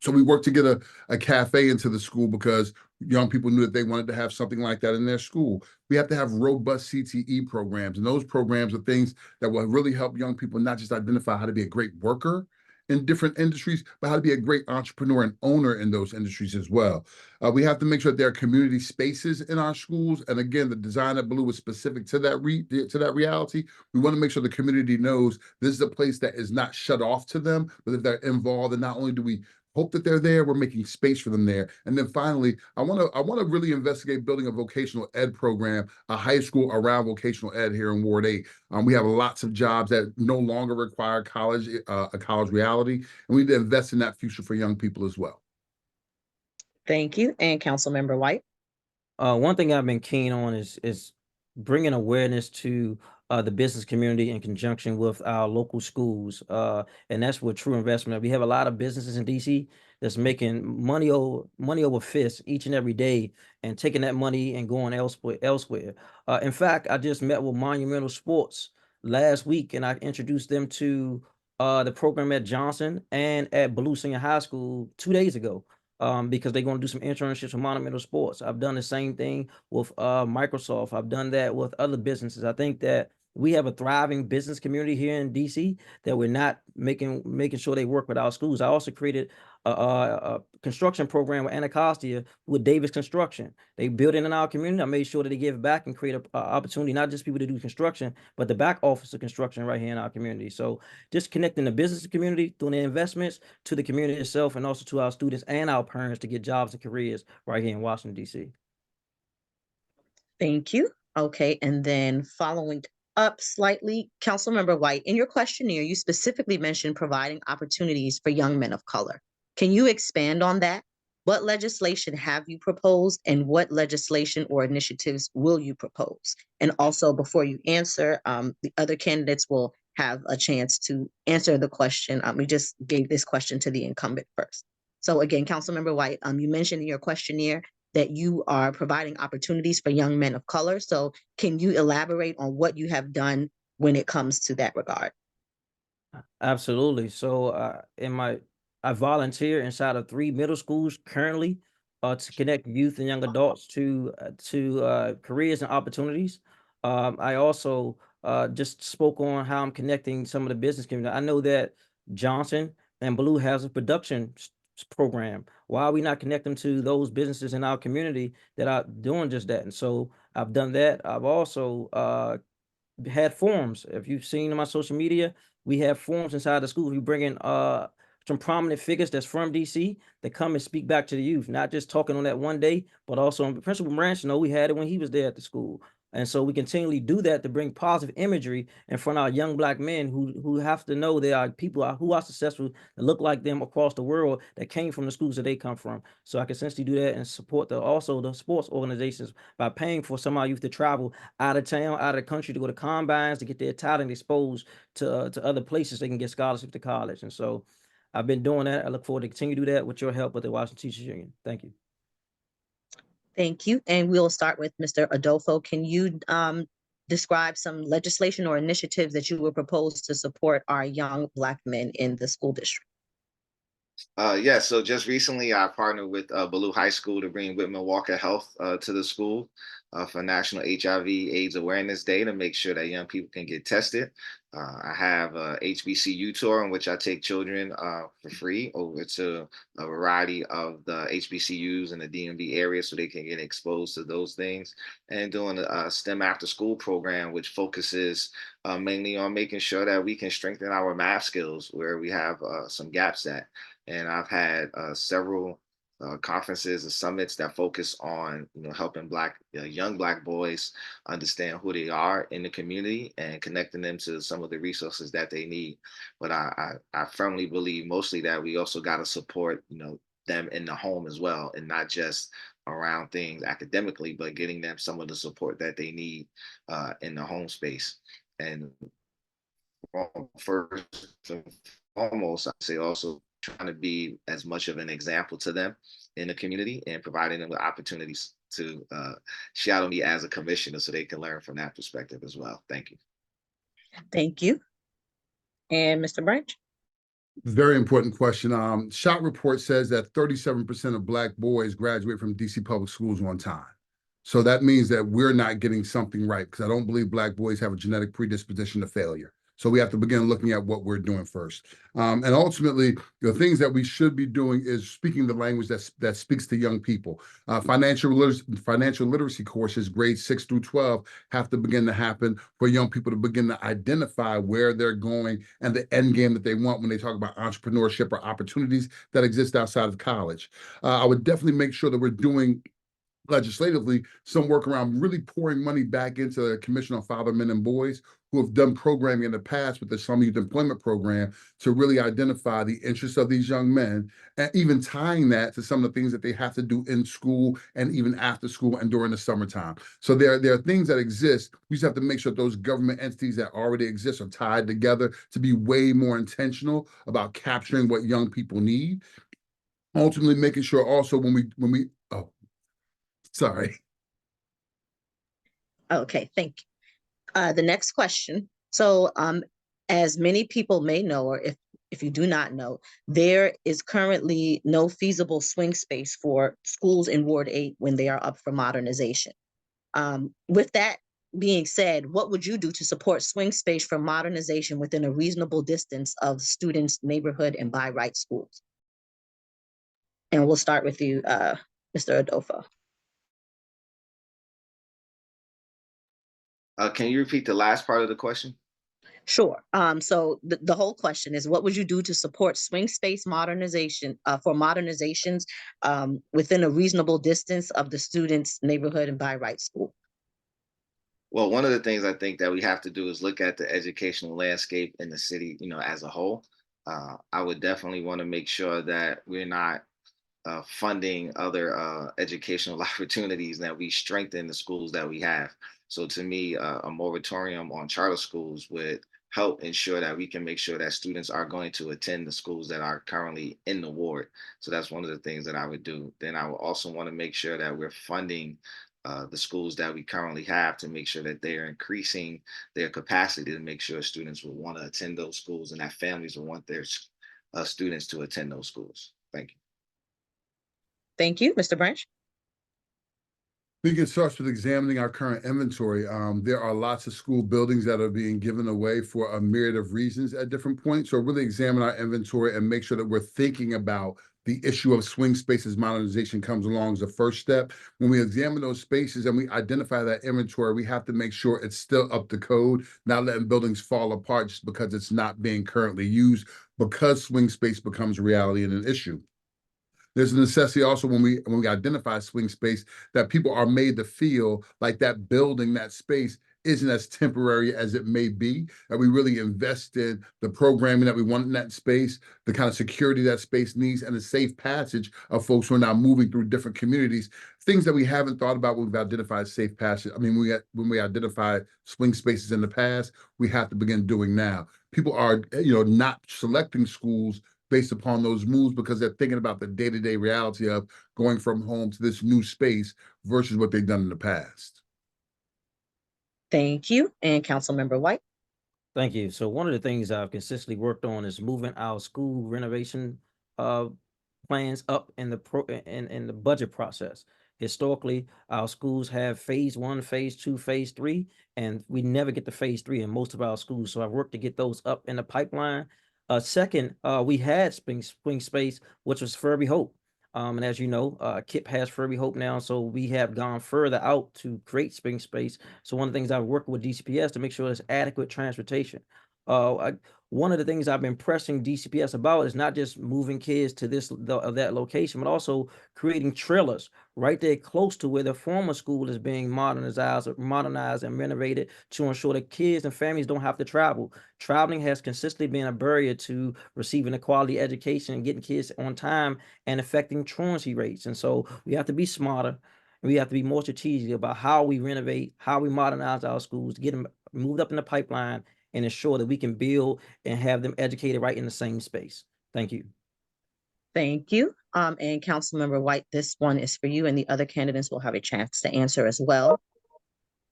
So we worked to get a cafe into the school because young people knew that they wanted to have something like that in their school. We have to have robust CTE programs, and those programs are things that will really help young people not just identify how to be a great worker in different industries, but how to be a great entrepreneur and owner in those industries as well. We have to make sure that there are community spaces in our schools, and again, the design at Blue is specific to that reality. We want to make sure the community knows this is a place that is not shut off to them, but that they're involved. And not only do we hope that they're there, we're making space for them there. And then finally, I want to really investigate building a vocational ed program, a high school around vocational ed here in Ward 8. We have lots of jobs that no longer require college, a college reality, and we need to invest in that future for young people as well. Thank you. And Councilmember White. One thing I've been keen on is bringing awareness to the business community in conjunction with our local schools, and that's with true investment. We have a lot of businesses in DC that's making money over fists each and every day, and taking that money and going elsewhere. In fact, I just met with Monumental Sports last week, and I introduced them to the program at Johnson and at Blue Senior High School 2 days ago. Because they're going to do some internships with Monumental Sports. I've done the same thing with Microsoft. I've done that with other businesses. I think that we have a thriving business community here in DC that we're not making sure they work with our schools. I also created a construction program with Anacostia with Davis Construction. They build in our community. I made sure that they give back and create an opportunity, not just people to do construction, but the back office of construction right here in our community. So just connecting the business community through the investments to the community itself, and also to our students and our parents to get jobs and careers right here in Washington, D.C. Thank you. Okay, and then following up slightly, Councilmember White, in your questionnaire, you specifically mentioned providing opportunities for young men of color. Can you expand on that? What legislation have you proposed, and what legislation or initiatives will you propose? And also, before you answer, the other candidates will have a chance to answer the question. We just gave this question to the incumbent first. So again, Councilmember White, you mentioned in your questionnaire that you are providing opportunities for young men of color. So can you elaborate on what you have done when it comes to that regard? Absolutely. So I volunteer inside of 3 middle schools currently to connect youth and young adults to careers and opportunities. I also just spoke on how I'm connecting some of the business community. I know that Johnson and Blue has a production program. Why are we not connecting to those businesses in our community that are doing just that? And so I've done that. I've also had forums. If you've seen in my social media, we have forums inside the school. We bring in some prominent figures that's from DC that come and speak back to the youth, not just talking on that one day, but also on Principal Branch. We had it when he was there at the school. And so we continually do that to bring positive imagery in front of our young Black men who have to know there are people who are successful that look like them across the world that came from the schools that they come from. So I can essentially do that and support also the sports organizations by paying for some of our youth to travel out of town, out of the country, to go to combines, to get their talent exposed to other places they can get scholarship to college. And so I've been doing that. I look forward to continue to do that with your help with the Washington Teachers Union. Thank you. Thank you. And we'll start with Mr. Adolfo. Can you describe some legislation or initiatives that you will propose to support our young Black men in the school district? Yeah, so just recently I partnered with Baloo High School to bring Whitman Walker Health to the school for National HIV/AIDS Awareness Day to make sure that young people can get tested. I have a HBCU tour in which I take children for free over to a variety of the HBCUs in the DMV area so they can get exposed to those things, and doing a STEM after school program, which focuses mainly on making sure that we can strengthen our math skills where we have some gaps at. And I've had several conferences and summits that focus on helping young Black boys understand who they are in the community and connecting them to some of the resources that they need. But I firmly believe mostly that we also got to support them in the home as well, and not just around things academically, but getting them some of the support that they need in the home space. And first and foremost, I'd say also trying to be as much of an example to them in the community and providing them with opportunities to shadow me as a commissioner so they can learn from that perspective as well. Thank you. Thank you. And Mr. Branch? Very important question. SHOT report says that 37% of Black boys graduate from DC public schools on time. So that means that we're not getting something right, because I don't believe Black boys have a genetic predisposition to failure. So we have to begin looking at what we're doing first. And ultimately, the things that we should be doing is speaking the language that speaks to young people. Financial literacy courses, grades 6 through 12, have to begin to happen for young people to begin to identify where they're going and the end game that they want when they talk about entrepreneurship or opportunities that exist outside of college. I would definitely make sure that we're doing legislatively some work around really pouring money back into the Commission on Father, Men, and Boys, who have done programming in the past with the Summer Youth Employment Program to really identify the interests of these young men, and even tying that to some of the things that they have to do in school and even after school and during the summertime. So there are things that exist. We just have to make sure those government entities that already exist are tied together to be way more intentional about capturing what young people need. Ultimately, making sure also sorry. Okay, thank you. The next question. So as many people may know, or if you do not know, there is currently no feasible swing space for schools in Ward 8 when they are up for modernization. With that being said, what would you do to support swing space for modernization within a reasonable distance of students' neighborhood and by right schools? And we'll start with you, Mr. Adolfo. Can you repeat the last part of the question? Sure. So the whole question is, what would you do to support swing space modernization for modernizations within a reasonable distance of the student's neighborhood and by right school? Well, one of the things I think that we have to do is look at the educational landscape in the city, as a whole. I would definitely want to make sure that we're not funding other educational opportunities, that we strengthen the schools that we have. So to me, a moratorium on charter schools would help ensure that we can make sure that students are going to attend the schools that are currently in the ward. So that's one of the things that I would do. Then I would also want to make sure that we're funding the schools that we currently have to make sure that they're increasing their capacity to make sure students will want to attend those schools and that families will want their students to attend those schools. Thank you. Thank you, Mr. Branch. I think it starts with examining our current inventory. There are lots of school buildings that are being given away for a myriad of reasons at different points. So really examine our inventory and make sure that we're thinking about the issue of swing spaces modernization comes along as a first step. When we examine those spaces and we identify that inventory, we have to make sure it's still up to code, not letting buildings fall apart just because it's not being currently used, because swing space becomes a reality and an issue. There's a necessity also when we identify swing space that people are made to feel like that building, that space isn't as temporary as it may be, that we really invest in the programming that we want in that space, the kind of security that space needs, and the safe passage of folks who are now moving through different communities, things that we haven't thought about when we've identified safe passage. I mean, when we identified swing spaces in the past, we have to begin doing now. People are, not selecting schools based upon those moves because they're thinking about the day-to-day reality of going from home to this new space versus what they've done in the past. Thank you. And Councilmember White. Thank you. So one of the things I've consistently worked on is moving our school renovation plans up in the budget process. Historically, our schools have phase 1, phase 2, phase 3, and we never get to phase 3 in most of our schools. So I've worked to get those up in the pipeline. Second, we had swing space, which was Furby Hope. And as you know, KIP has Furby Hope now, so we have gone further out to create swing space. So one of the things I've worked with DCPS to make sure there's adequate transportation. One of the things I've been pressing DCPS about is not just moving kids to that location, but also creating trailers right there close to where the former school is being modernized and renovated to ensure that kids and families don't have to travel. Traveling has consistently been a barrier to receiving a quality education and getting kids on time and affecting truancy rates. And so we have to be smarter. We have to be more strategic about how we renovate, how we modernize our schools, get them moved up in the pipeline, and ensure that we can build and have them educated right in the same space. Thank you. Thank you. And Councilmember White, this one is for you, and the other candidates will have a chance to answer as well.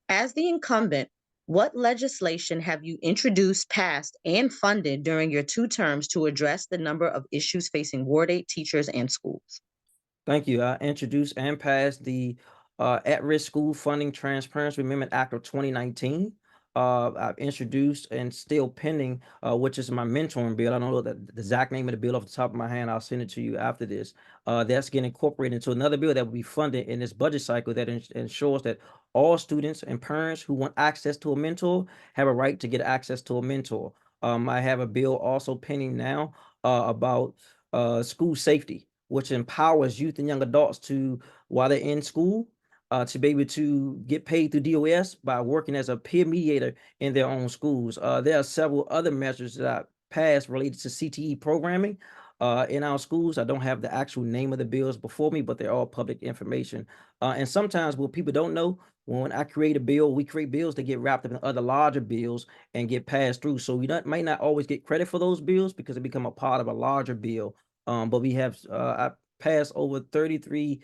As the incumbent, what legislation have you introduced, passed, and funded during your 2 terms to address the number of issues facing Ward 8 teachers and schools? Thank you. I introduced and passed the At-Risk School Funding Transparency Amendment Act of 2019. I've introduced and still pending, which is my mentoring bill. I don't know the exact name of the bill off the top of my hand. I'll send it to you after this. That's getting incorporated into another bill that will be funded in this budget cycle that ensures that all students and parents who want access to a mentor have a right to get access to a mentor. I have a bill also pending now about school safety, which empowers youth and young adults to, while they're in school, to be able to get paid through DOS by working as a peer mediator in their own schools. There are several other measures that I passed related to CTE programming in our schools. I don't have the actual name of the bills before me, but they're all public information. And sometimes what people don't know, when I create a bill, we create bills that get wrapped up in other larger bills and get passed through. So we might not always get credit for those bills because they become a part of a larger bill. But we have, I passed over 33,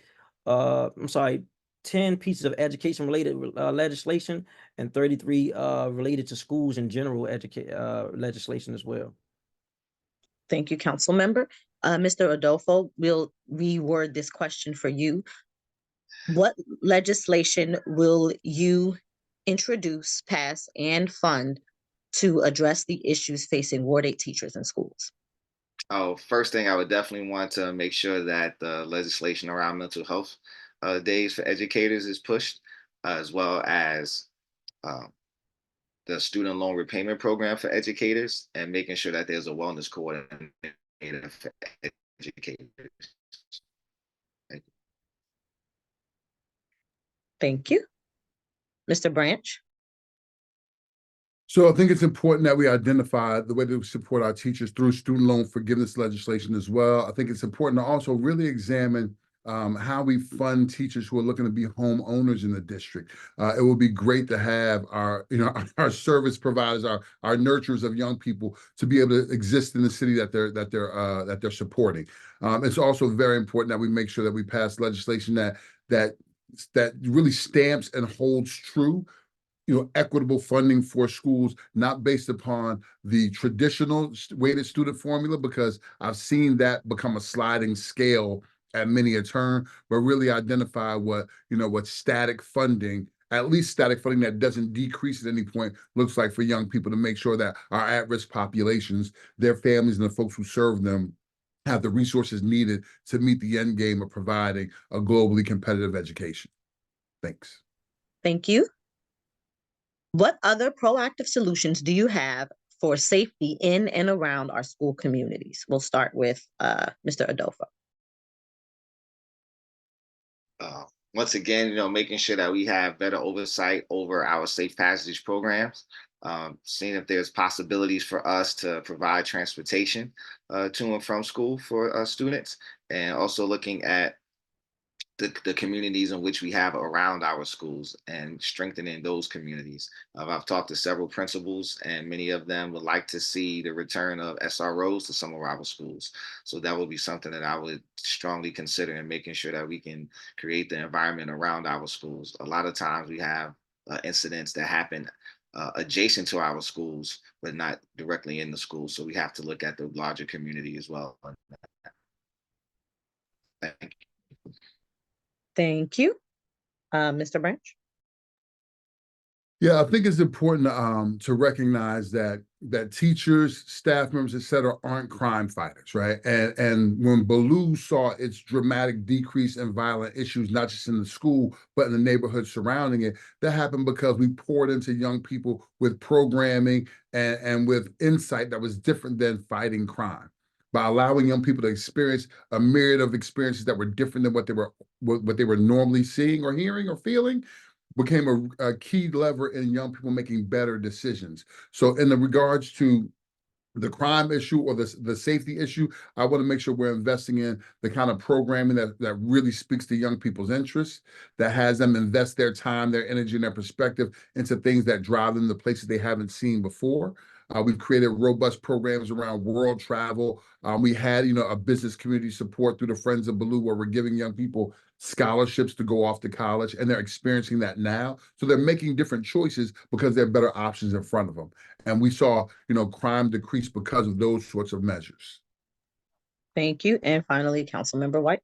10 pieces of education related legislation and 33 related to schools and general legislation as well. Thank you, council member. Mr. Adolfo, we'll reword this question for you. What legislation will you introduce, pass, and fund to address the issues facing Ward 8 teachers in schools? Oh, first thing, I would definitely want to make sure that the legislation around mental health days for educators is pushed, as well as um, the student loan repayment program for educators, and making sure that there's a wellness coordinator for educators. Thank you. Thank you. Mr. Branch? So I think it's important that we identify the way to support our teachers through student loan forgiveness legislation as well. I think it's important to also really examine how we fund teachers who are looking to be homeowners in the district. It would be great to have our, our service providers, our nurturers of young people, to be able to exist in the city that they're supporting. It's also very important that we make sure that we pass legislation that really stamps and holds true equitable funding for schools, not based upon the traditional weighted student formula, because I've seen that become a sliding scale at many a turn, but really identify what static funding, at least static funding that doesn't decrease at any point, looks like for young people, to make sure that our at-risk populations, their families, and the folks who serve them have the resources needed to meet the end game of providing a globally competitive education. Thanks. Thank you. What other proactive solutions do you have for safety in and around our school communities? We'll start with Mr. Adolfo. Once again, making sure that we have better oversight over our safe passage programs, seeing if there's possibilities for us to provide transportation to and from school for students, and also looking at the communities in which we have around our schools and strengthening those communities. I've talked to several principals, and many of them would like to see the return of SROs to some of our schools. So that would be something that I would strongly consider in making sure that we can create the environment around our schools. A lot of times we have incidents that happen adjacent to our schools, but not directly in the school. So we have to look at the larger community as well. Thank you. Thank you. Mr. Branch? Yeah, I think it's important to recognize that teachers, staff members, et cetera, aren't crime fighters, right? And when Baloo saw its dramatic decrease in violent issues, not just in the school, but in the neighborhood surrounding it, that happened because we poured into young people with programming and with insight that was different than fighting crime. By allowing young people to experience a myriad of experiences that were different than what they were normally seeing or hearing or feeling, became a key lever in young people making better decisions. So in the regards to the crime issue or the safety issue, I want to make sure we're investing in the kind of programming that really speaks to young people's interests, that has them invest their time, their energy, and their perspective into things that drive them to places they haven't seen before. We've created robust programs around world travel. We had, a business community support through the Friends of Baloo, where we're giving young people scholarships to go off to college, and they're experiencing that now. So they're making different choices because there are better options in front of them. And we saw, crime decrease because of those sorts of measures. Thank you. And finally, Councilmember White.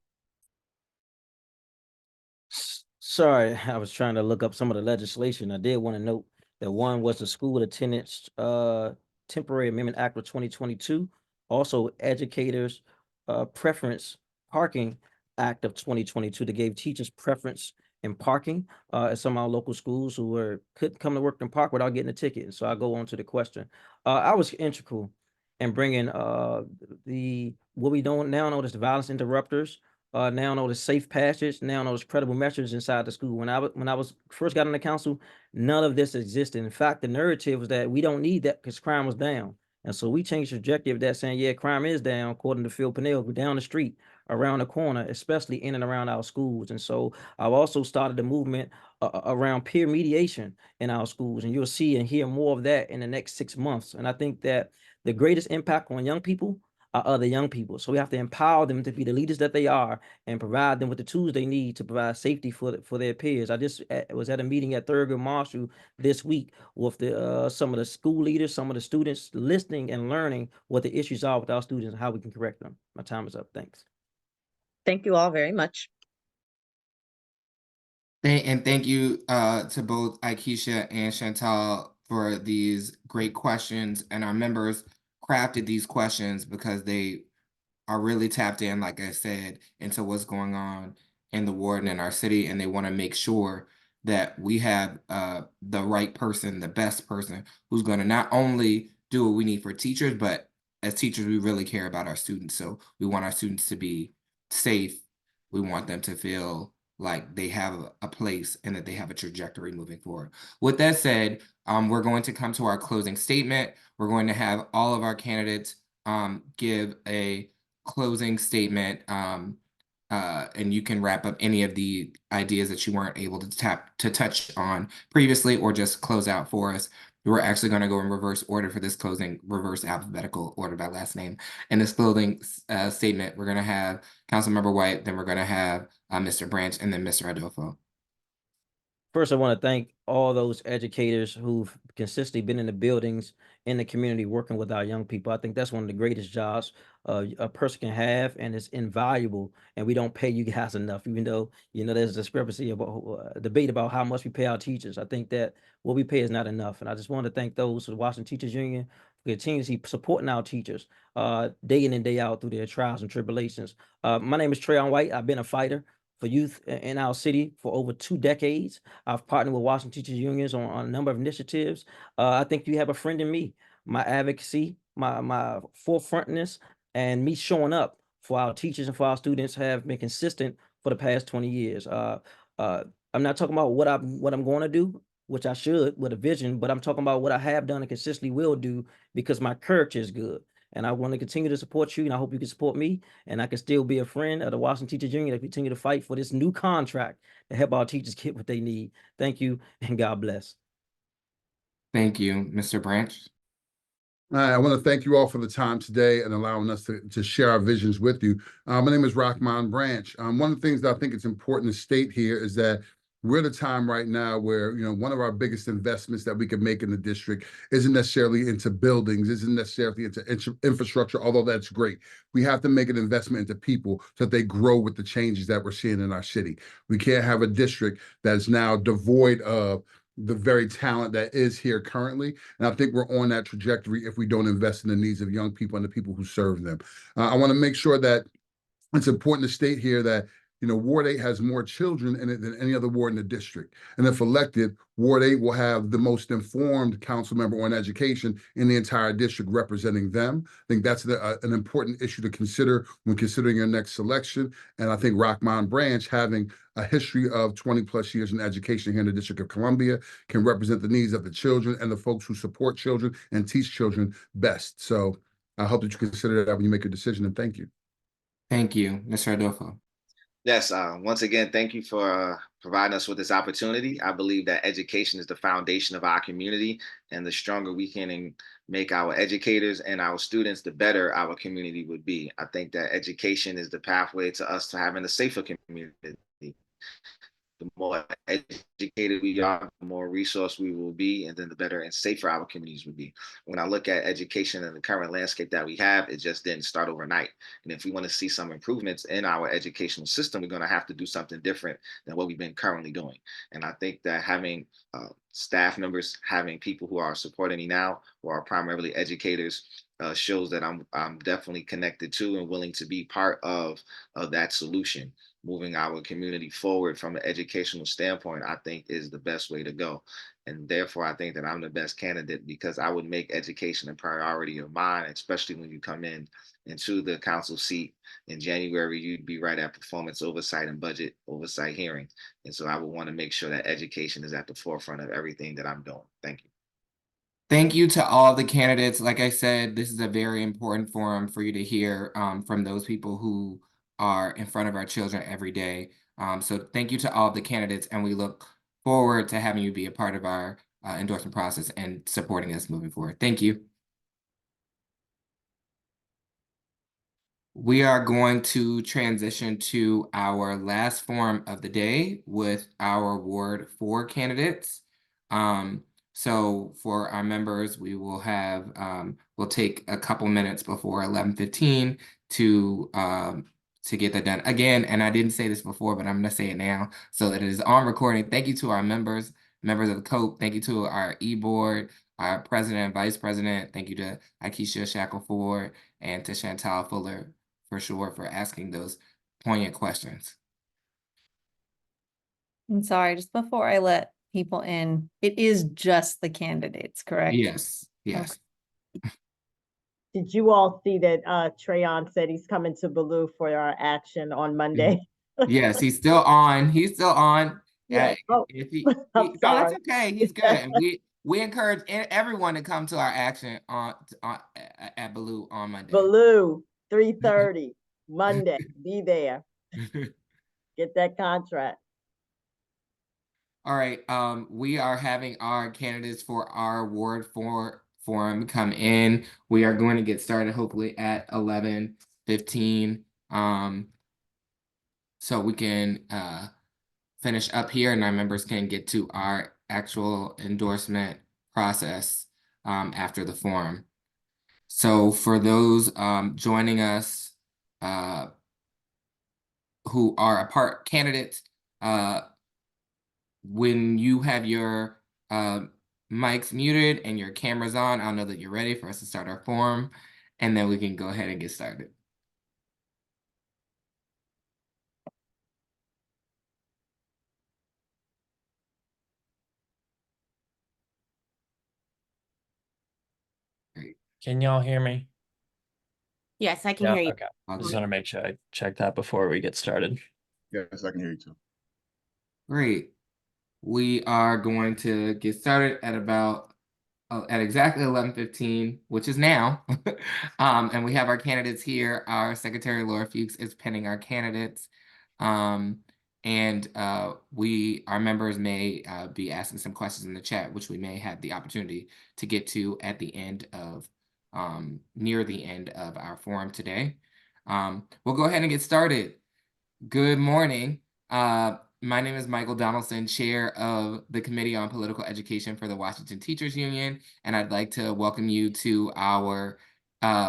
Sorry, I was trying to look up some of the legislation. I did want to note that one was the School Attendance Temporary Amendment Act of 2022, also Educators Preference Parking Act of 2022 that gave teachers preference in parking at some of our local schools who couldn't come to work and park without getting a ticket. So I'll go on to the question. I was integral in bringing what we don't now know as the violence interrupters, now know the safe passage, now know the credible measures inside the school. When I was first got on the council, none of this existed. In fact, the narrative was that we don't need that because crime was down. And so we changed the objective of that, saying, yeah, crime is down, according to Phil Pennell, down the street, around the corner, especially in and around our schools. And so I've also started a movement around peer mediation in our schools, and you'll see and hear more of that in the next 6 months. And I think that the greatest impact on young people are other young people. So we have to empower them to be the leaders that they are and provide them with the tools they need to provide safety for their peers. I just was at a meeting at Thurgood Marshall this week with some of the school leaders, some of the students, listening and learning what the issues are with our students and how we can correct them. My time is up. Thanks. Thank you all very much. And thank you to both Aikisha and Chantal for these great questions. And our members crafted these questions because they are really tapped in, like I said, into what's going on in the ward and in our city. And they want to make sure that we have the right person, the best person, who's going to not only do what we need for teachers, but as teachers, we really care about our students. So we want our students to be safe. We want them to feel like they have a place and that they have a trajectory moving forward. With that said, we're going to come to our closing statement. We're going to have all of our candidates give a closing statement, and you can wrap up any of the ideas that you weren't able to touch on previously, or just close out for us. We're actually going to go in reverse order for this closing, reverse alphabetical order by last name. In this closing statement, we're going to have Councilmember White, then we're going to have Mr. Branch, and then Mr. Adolfo. First, I want to thank all those educators who've consistently been in the buildings, in the community, working with our young people. I think that's one of the greatest jobs a person can have, and it's invaluable. And we don't pay you guys enough, even though, there's a discrepancy about debate about how much we pay our teachers. I think that what we pay is not enough. And I just want to thank those of the Washington Teachers Union for continuously supporting our teachers day in and day out through their trials and tribulations. My name is Treyon White. I've been a fighter for youth in our city for over 2 decades. I've partnered with Washington Teachers Unions on a number of initiatives. I think you have a friend in me. My advocacy, my forefrontness, and me showing up for our teachers and for our students have been consistent for the past 20 years. I'm not talking about what I'm going to do, which I should with a vision, but I'm talking about what I have done and consistently will do because my character is good. And I want to continue to support you, and I hope you can support me, and I can still be a friend of the Washington Teachers Union to continue to fight for this new contract to help our teachers get what they need. Thank you, and God bless. Thank you, Mr. Branch. I want to thank you all for the time today and allowing us to share our visions with you. My name is Rahman Branch. One of the things that I think it's important to state here is that we're at a time right now where, one of our biggest investments that we can make in the district isn't necessarily into buildings, isn't necessarily into infrastructure, although that's great. We have to make an investment into people so that they grow with the changes that we're seeing in our city. We can't have a district that is now devoid of the very talent that is here currently. And I think we're on that trajectory if we don't invest in the needs of young people and the people who serve them. I want to make sure that it's important to state here that, Ward 8 has more children in it than any other ward in the district. And if elected, Ward 8 will have the most informed council member on education in the entire district representing them. I think that's an important issue to consider when considering your next selection. And I think Rockmont Branch, having a history of 20 plus years in education here in the District of Columbia, can represent the needs of the children and the folks who support children and teach children best. So I hope that you consider that when you make your decision, and thank you. Thank you, Mr. Adolfo. Yes, once again, thank you for providing us with this opportunity. I believe that education is the foundation of our community, and the stronger we can make our educators and our students, the better our community would be. I think that education is the pathway to us to having a safer community. The more educated we are, the more resource we will be, and then the better and safer our communities will be. When I look at education and the current landscape that we have, it just didn't start overnight. And if we want to see some improvements in our educational system, we're going to have to do something different than what we've been currently doing. And I think that having staff members, having people who are supporting me now, who are primarily educators, shows that I'm definitely connected to and willing to be part of that solution. Moving our community forward from an educational standpoint, I think is the best way to go. And therefore, I think that I'm the best candidate because I would make education a priority of mine, especially when you come into the council seat in January. You'd be right at performance oversight and budget oversight hearings. And so I would want to make sure that education is at the forefront of everything that I'm doing. Thank you. Thank you to all the candidates. Like I said, this is a very important forum for you to hear from those people who are in front of our children every day. So thank you to all the candidates, and we look forward to having you be a part of our endorsement process and supporting us moving forward. Thank you. We are going to transition to our last forum of the day with our Ward 4 candidates. So for our members, we will have, we'll take a couple minutes before 11:15 to get that done. Again, and I didn't say this before, but I'm going to say it now so that it is on recording. Thank you to our members of the COPE. Thank you to our e-board, our president and vice president. Thank you to Akeisha Shackelford and to Chantal Fuller for sure for asking those poignant questions. I'm sorry, just before I let people in, it is just the candidates, correct? Yes, yes. Did you all see that Trayon said he's coming to Baloo for our action on Monday? Yes, he's still on. He's still on. Yeah. No, that's sorry. okay. He's good. And we encourage everyone to come to our action at Baloo on Monday. Baloo, 3:30, Monday. Be there. Get that contract. All right. We are having our candidates for our Ward 4 forum come in. We are going to get started hopefully at 11:15. So we can finish up here and our members can get to our actual endorsement process after the forum. So for those joining us who are candidates, when you have your mics muted and your cameras on, I'll know that you're ready for us to start our forum, and then we can go ahead and get started. Great. Can y'all hear me? Yes, I can hear you. Okay. I just want to make sure I check that before we get started. Yes, I can hear you too. Great. We are going to get started at exactly 11:15, which is now. And we have our candidates here. Our Secretary Laura Fuchs is pinning our candidates. And our members may be asking some questions in the chat, which we may have the opportunity to get to at the end of near the end of our forum today. We'll go ahead and get started. Good morning. My name is Michael Donaldson, chair of the Committee on Political Education for the Washington Teachers Union, and I'd like to welcome you to our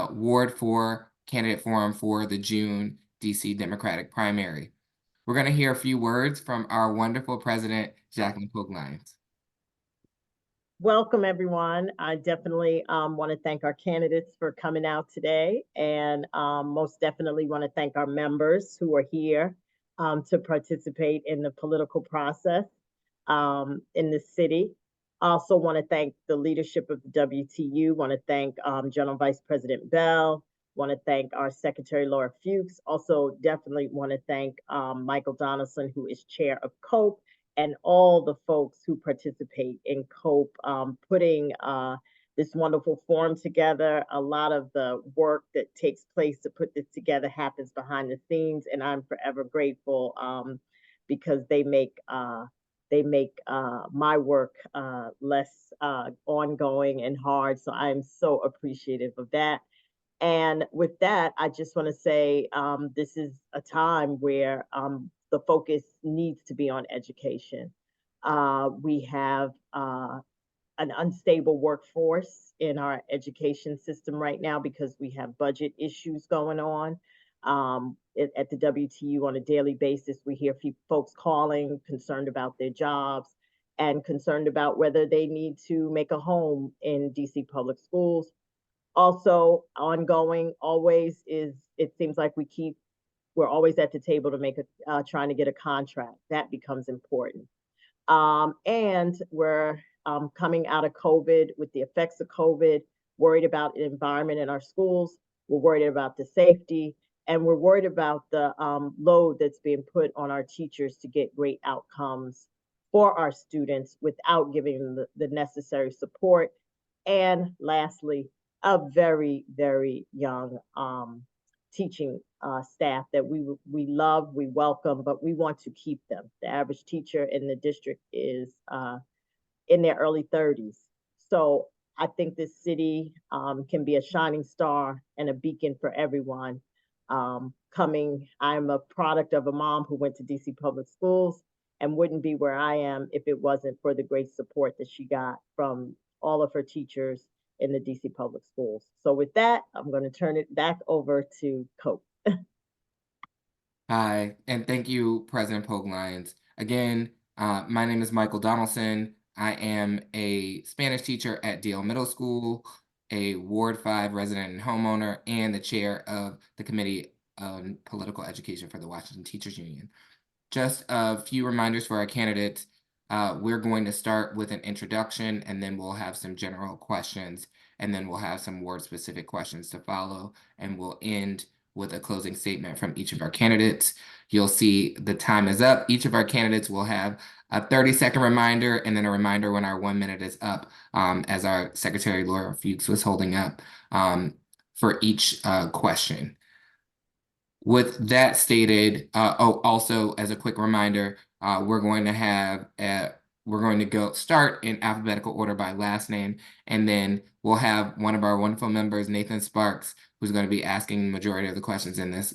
Ward 4 candidate forum for the June DC Democratic primary. We're going to hear a few words from our wonderful president, Jacqueline Polk Lyons. welcome everyone. I definitely want to thank our candidates for coming out today, and most definitely want to thank our members who are here to participate in the political process in the city. Also want to thank the leadership of the WTU, want to thank General Vice President Bell, want to thank our Secretary Laura Fuchs. Also definitely want to thank Michael Donaldson, who is chair of COPE, and all the folks who participate in COPE, putting this wonderful forum together. A lot of the work that takes place to put this together happens behind the scenes, and I'm forever grateful because they make my work less ongoing and hard. So I'm so appreciative of that. And with that, I just want to say this is a time where the focus needs to be on education. We have an unstable workforce in our education system right now because we have budget issues going on. At the WTU on a daily basis, we hear folks calling, concerned about their jobs and concerned about whether they need to make a home in DC public schools. Also ongoing always is, it seems like we're always at the table to make trying to get a contract. That becomes important. And we're coming out of COVID with the effects of COVID, worried about the environment in our schools. We're worried about the safety, and we're worried about the load that's being put on our teachers to get great outcomes for our students without giving them the necessary support. And lastly, a very, very young teaching staff that we love, we welcome, but we want to keep them. The average teacher in the district is in their early 30s. So I think this city can be a shining star and a beacon for everyone. I'm a product of a mom who went to DC Public Schools and wouldn't be where I am if it wasn't for the great support that she got from all of her teachers in the DC Public Schools. So with that, I'm going to turn it back over to Cope. Hi, and thank you, President Pogue Lyons. Again, my name is Michael Donaldson. I am a Spanish teacher at DL Middle School, a Ward 5 resident and homeowner, and the chair of the Committee on Political Education for the Washington Teachers Union. Just a few reminders for our candidates. We're going to start with an introduction, and then we'll have some general questions, and then we'll have some ward-specific questions to follow, and we'll end with a closing statement from each of our candidates. You'll see the time is up. Each of our candidates will have a 30-second reminder and then a reminder when our 1 minute is up, as our Secretary Laura Fuchs was holding up for each question. With that stated, also as a quick reminder, we're going to go start in alphabetical order by last name, and then we'll have one of our wonderful members, Nathan Sparks, who's going to be asking the majority of the questions in this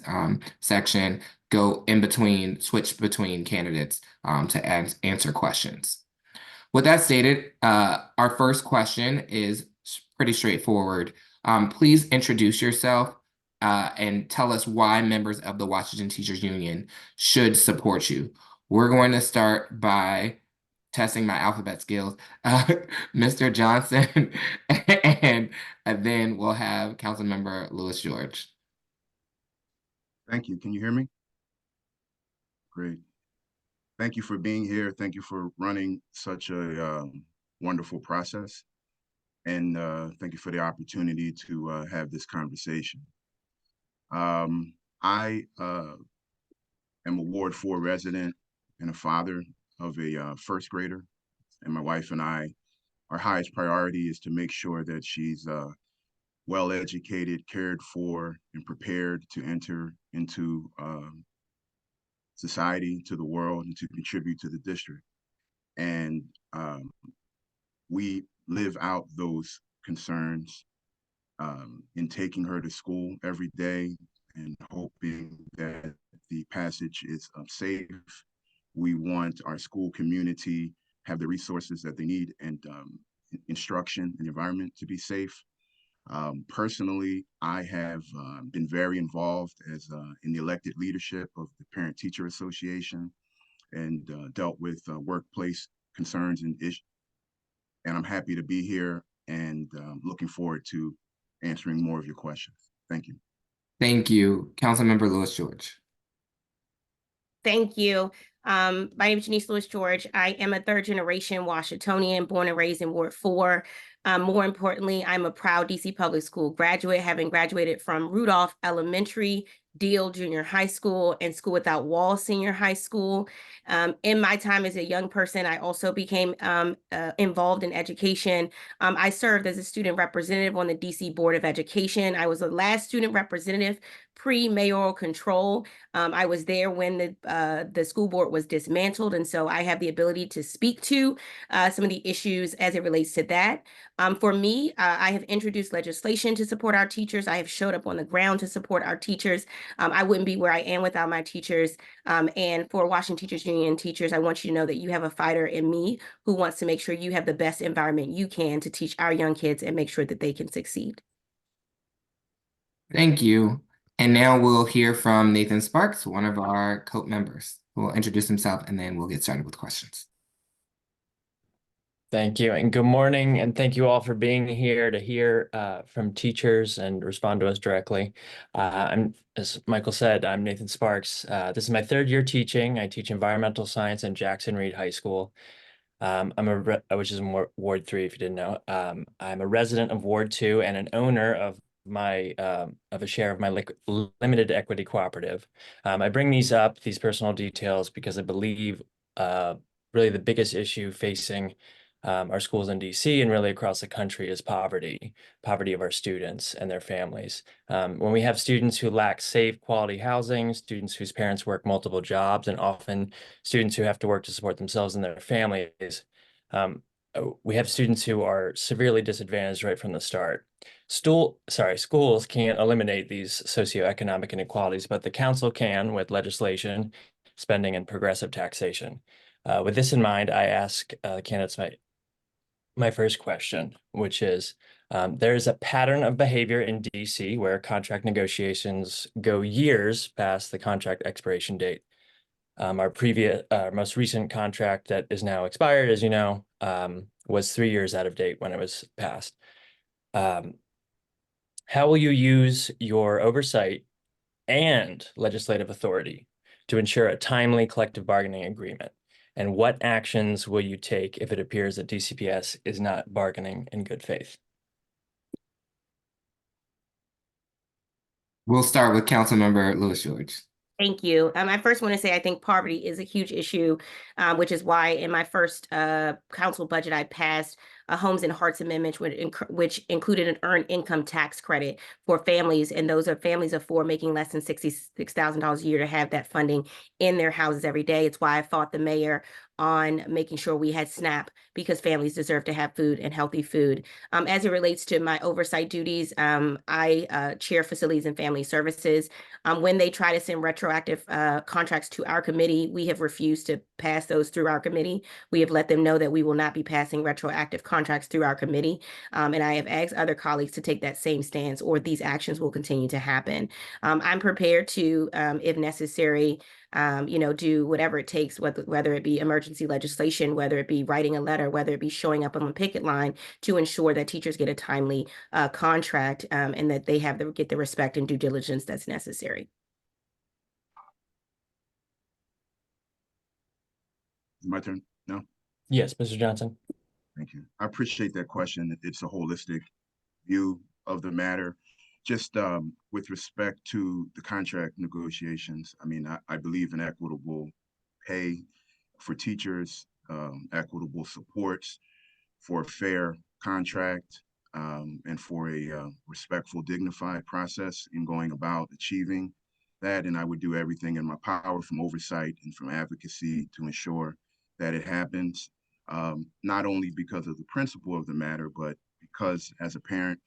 section, switch between candidates to answer questions. With that stated, our first question is pretty straightforward. Please introduce yourself and tell us why members of the Washington Teachers Union should support you. We're going to start by testing my alphabet skills, Mr. Johnson, and then we'll have Councilmember Lewis George. Thank you. Can you hear me? Great. Thank you for being here. Thank you for running such a wonderful process. And thank you for the opportunity to have this conversation. I am a Ward 4 resident and a father of a first grader. And my wife and I, our highest priority is to make sure that she's well educated, cared for, and prepared to enter into society, to the world, and to contribute to the district. And we live out those concerns in taking her to school every day and hoping that the passage is safe. We want our school community have the resources that they need and instruction and environment to be safe. Personally, I have been very involved in the elected leadership of the Parent Teacher Association and dealt with workplace concerns and issues and I'm happy to be here and looking forward to answering more of your questions. Thank you. Thank you. Councilmember Lewis George. Thank you. My name is Janice Lewis George. I am a third generation Washingtonian, born and raised in Ward 4. More importantly, I'm a proud DC Public School graduate, having graduated from Rudolph Elementary, Deal Junior High School, and School Without Walls Senior High School. In my time as a young person, I also became involved in education. I served as a student representative on the DC Board of Education. I was the last student representative pre-mayoral control. I was there when the school board was dismantled, and so I have the ability to speak to some of the issues as it relates to that. For me, I have introduced legislation to support our teachers. I have showed up on the ground to support our teachers. I wouldn't be where I am without my teachers. And for Washington Teachers Union teachers, I want you to know that you have a fighter in me who wants to make sure you have the best environment you can to teach our young kids and make sure that they can succeed. Thank you. And now we'll hear from Nathan Sparks, one of our COPE members, who will introduce himself, and then we'll get started with questions. Thank you, and good morning, and thank you all for being here to hear from teachers and respond to us directly. As Michael said, I'm Nathan Sparks. This is my third year teaching. I teach environmental science in Jackson Reed High School. Which is in Ward 3, if you didn't know. I'm a resident of Ward 2 and an owner of a share of my limited equity cooperative. I bring these personal details, because I believe really the biggest issue facing our schools in DC and really across the country is poverty of our students and their families. When we have students who lack safe, quality housing, students whose parents work multiple jobs, and often students who have to work to support themselves and their families, we have students who are severely disadvantaged right from the start. Schools can't eliminate these socioeconomic inequalities, but the council can with legislation, spending, and progressive taxation. With this in mind, I ask candidates my first question, which is, there is a pattern of behavior in DC where contract negotiations go years past the contract expiration date. Our most recent contract that is now expired, as you know, was 3 years out of date when it was passed. How will you use your oversight and legislative authority to ensure a timely collective bargaining agreement? And what actions will you take if it appears that DCPS is not bargaining in good faith? We'll start with Councilmember Lewis George. Thank you. I first want to say I think poverty is a huge issue, which is why in my first council budget I passed a Homes and Hearts Amendment, which included an earned income tax credit for families, and those are families of four making less than $66,000 a year, to have that funding in their houses every day. It's why I fought the mayor on making sure we had SNAP, because families deserve to have food and healthy food. As it relates to my oversight duties, I chair Facilities and Family Services. When they try to send retroactive contracts to our committee, we have refused to pass those through our committee. We have let them know that we will not be passing retroactive contracts through our committee. And I have asked other colleagues to take that same stance, or these actions will continue to happen. I'm prepared to, if necessary, do whatever it takes, whether it be emergency legislation, whether it be writing a letter, whether it be showing up on the picket line, to ensure that teachers get a timely contract, and that they get the respect and due diligence that's necessary. My turn? No? Yes, Mr. Johnson. Thank you. I appreciate that question. It's a holistic view of the matter. Just with respect to the contract negotiations, I mean, I believe in equitable pay for teachers, equitable supports for a fair contract, and for a respectful, dignified process in going about achieving that. And I would do everything in my power, from oversight and from advocacy, to ensure that it happens, not only because of the principle of the matter, but because as a parent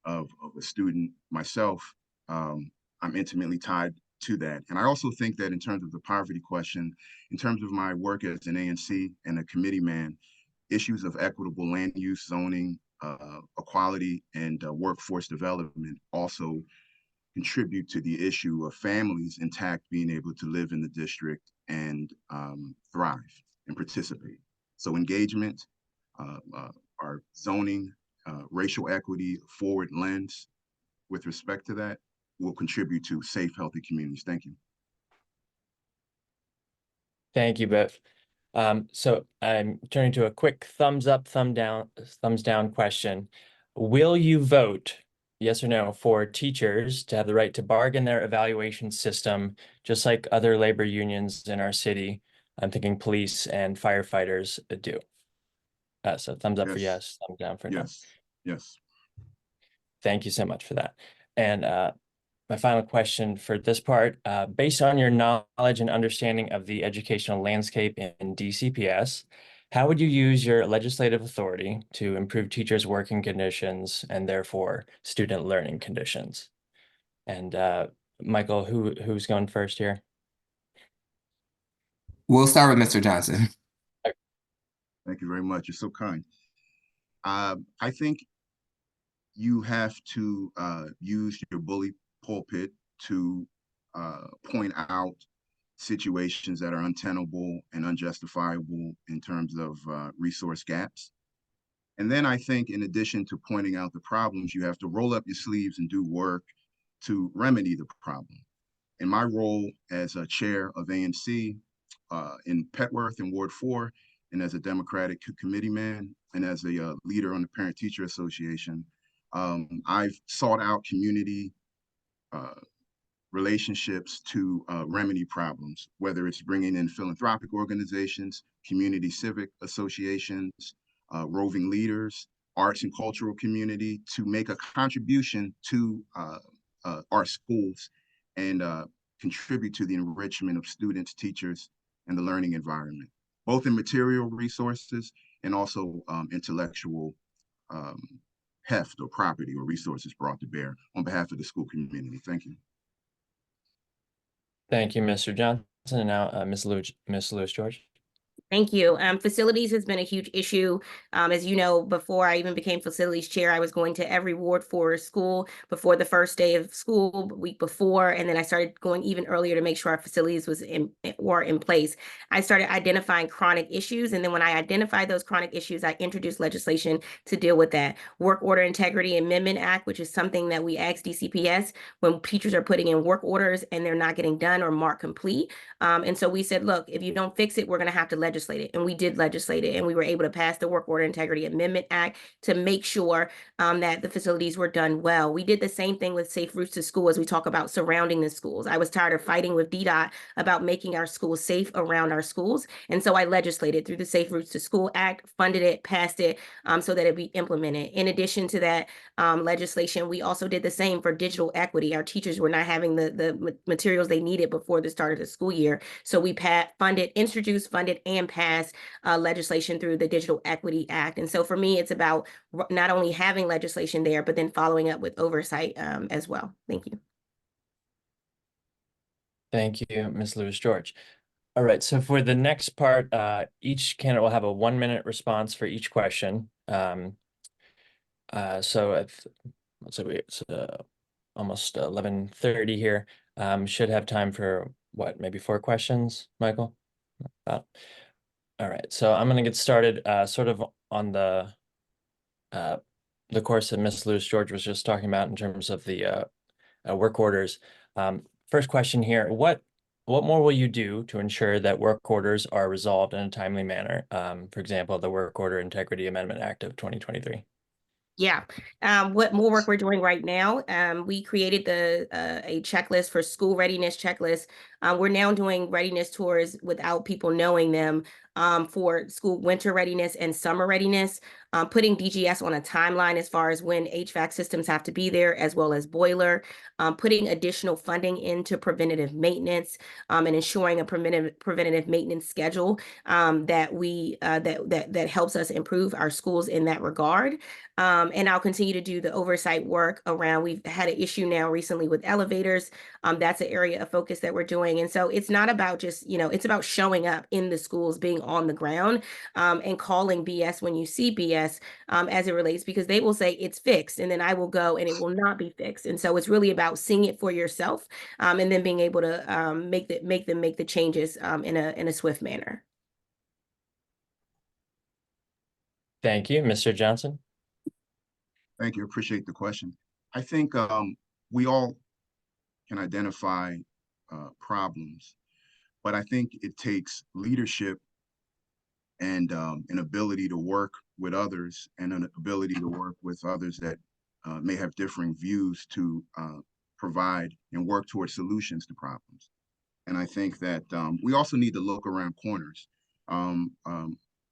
of a student myself, I'm intimately tied to that. And I also think that in terms of the poverty question, in terms of my work as an ANC and a committee man, issues of equitable land use, zoning, equality, and workforce development also contribute to the issue of families intact being able to live in the district and thrive and participate. So engagement, our zoning, racial equity forward lens with respect to that will contribute to safe, healthy communities. Thank you. Thank you both. So I'm turning to a quick thumbs up, thumbs down question. Will you vote, yes or no, for teachers to have the right to bargain their evaluation system, just like other labor unions in our city? I'm thinking police and firefighters do. So thumbs up for yes, thumbs down for no. Yes. Thank you so much for that. And my final question for this part, based on your knowledge and understanding of the educational landscape in DCPS, how would you use your legislative authority to improve teachers' working conditions and therefore student learning conditions? And Michael, who's going first here? We'll start with Mr. Johnson. Thank you very much. You're so kind. I think you have to use your bully pulpit to point out situations that are untenable and unjustifiable in terms of resource gaps. And then I think in addition to pointing out the problems, you have to roll up your sleeves and do work to remedy the problem. In my role as a chair of ANC in Petworth in Ward 4, and as a Democratic committeeman, and as a leader on the Parent Teacher Association, I've sought out community relationships to remedy problems, whether it's bringing in philanthropic organizations, community civic associations, roving leaders, arts and cultural community to make a contribution to our schools and contribute to the enrichment of students, teachers, and the learning environment, both in material resources and also intellectual heft or property or resources brought to bear on behalf of the school community. Thank you. Thank you, Mr. Johnson. And now Ms. Lewis George. Thank you. Facilities has been a huge issue. As you know, before I even became facilities chair, I was going to every ward for school before the first day of school, the week before, and then I started going even earlier to make sure our facilities were in place. I started identifying chronic issues, and then when I identified those chronic issues, I introduced legislation to deal with that. Work Order Integrity Amendment Act, which is something that we ask DCPS when teachers are putting in work orders and they're not getting done or marked complete. And so we said, look, if you don't fix it, we're going to have to legislate it. And we did legislate it. And we were able to pass the Work Order Integrity Amendment Act to make sure that the facilities were done well. We did the same thing with Safe Routes to School as we talk about surrounding the schools. I was tired of fighting with DDOT about making our schools safe around our schools. And so I legislated through the Safe Routes to School Act, funded it, passed it so that it be implemented. In addition to that legislation, we also did the same for digital equity. Our teachers were not having the materials they needed before the start of the school year. So we introduced, funded, and passed legislation through the Digital Equity Act. And so for me, it's about not only having legislation there, but then following up with oversight as well. Thank you. Thank you, Ms. Lewis George. All right, so for the next part, each candidate will have a 1-minute response for each question. So let's say it's almost 11:30 here. Should have time for what, maybe 4 questions, Michael? All right, so I'm going to get started sort of on the course that Ms. Lewis George was just talking about in terms of the work orders. First question here, what more will you do to ensure that work orders are resolved in a timely manner? For example, the Work Order Integrity Amendment Act of 2023. Yeah. What more work we're doing right now, we created a checklist for school readiness checklist. We're now doing readiness tours without people knowing them for school winter readiness and summer readiness, putting DGS on a timeline as far as when HVAC systems have to be there, as well as boiler, putting additional funding into preventative maintenance and ensuring a preventative maintenance schedule that helps us improve our schools in that regard. And I'll continue to do the oversight work around, we've had an issue now recently with elevators. That's an area of focus that we're doing. And so it's not about just, it's about showing up in the schools, being on the ground and calling BS when you see BS as it relates, because they will say it's fixed and then I will go and it will not be fixed. And so it's really about seeing it for yourself and then being able to make the changes in a swift manner. Thank you, Mr. Johnson. Thank you. Appreciate the question. I think we all can identify problems, but I think it takes leadership and an ability to work with others and an ability to work with others that may have differing views to provide and work towards solutions to problems. And I think that we also need to look around corners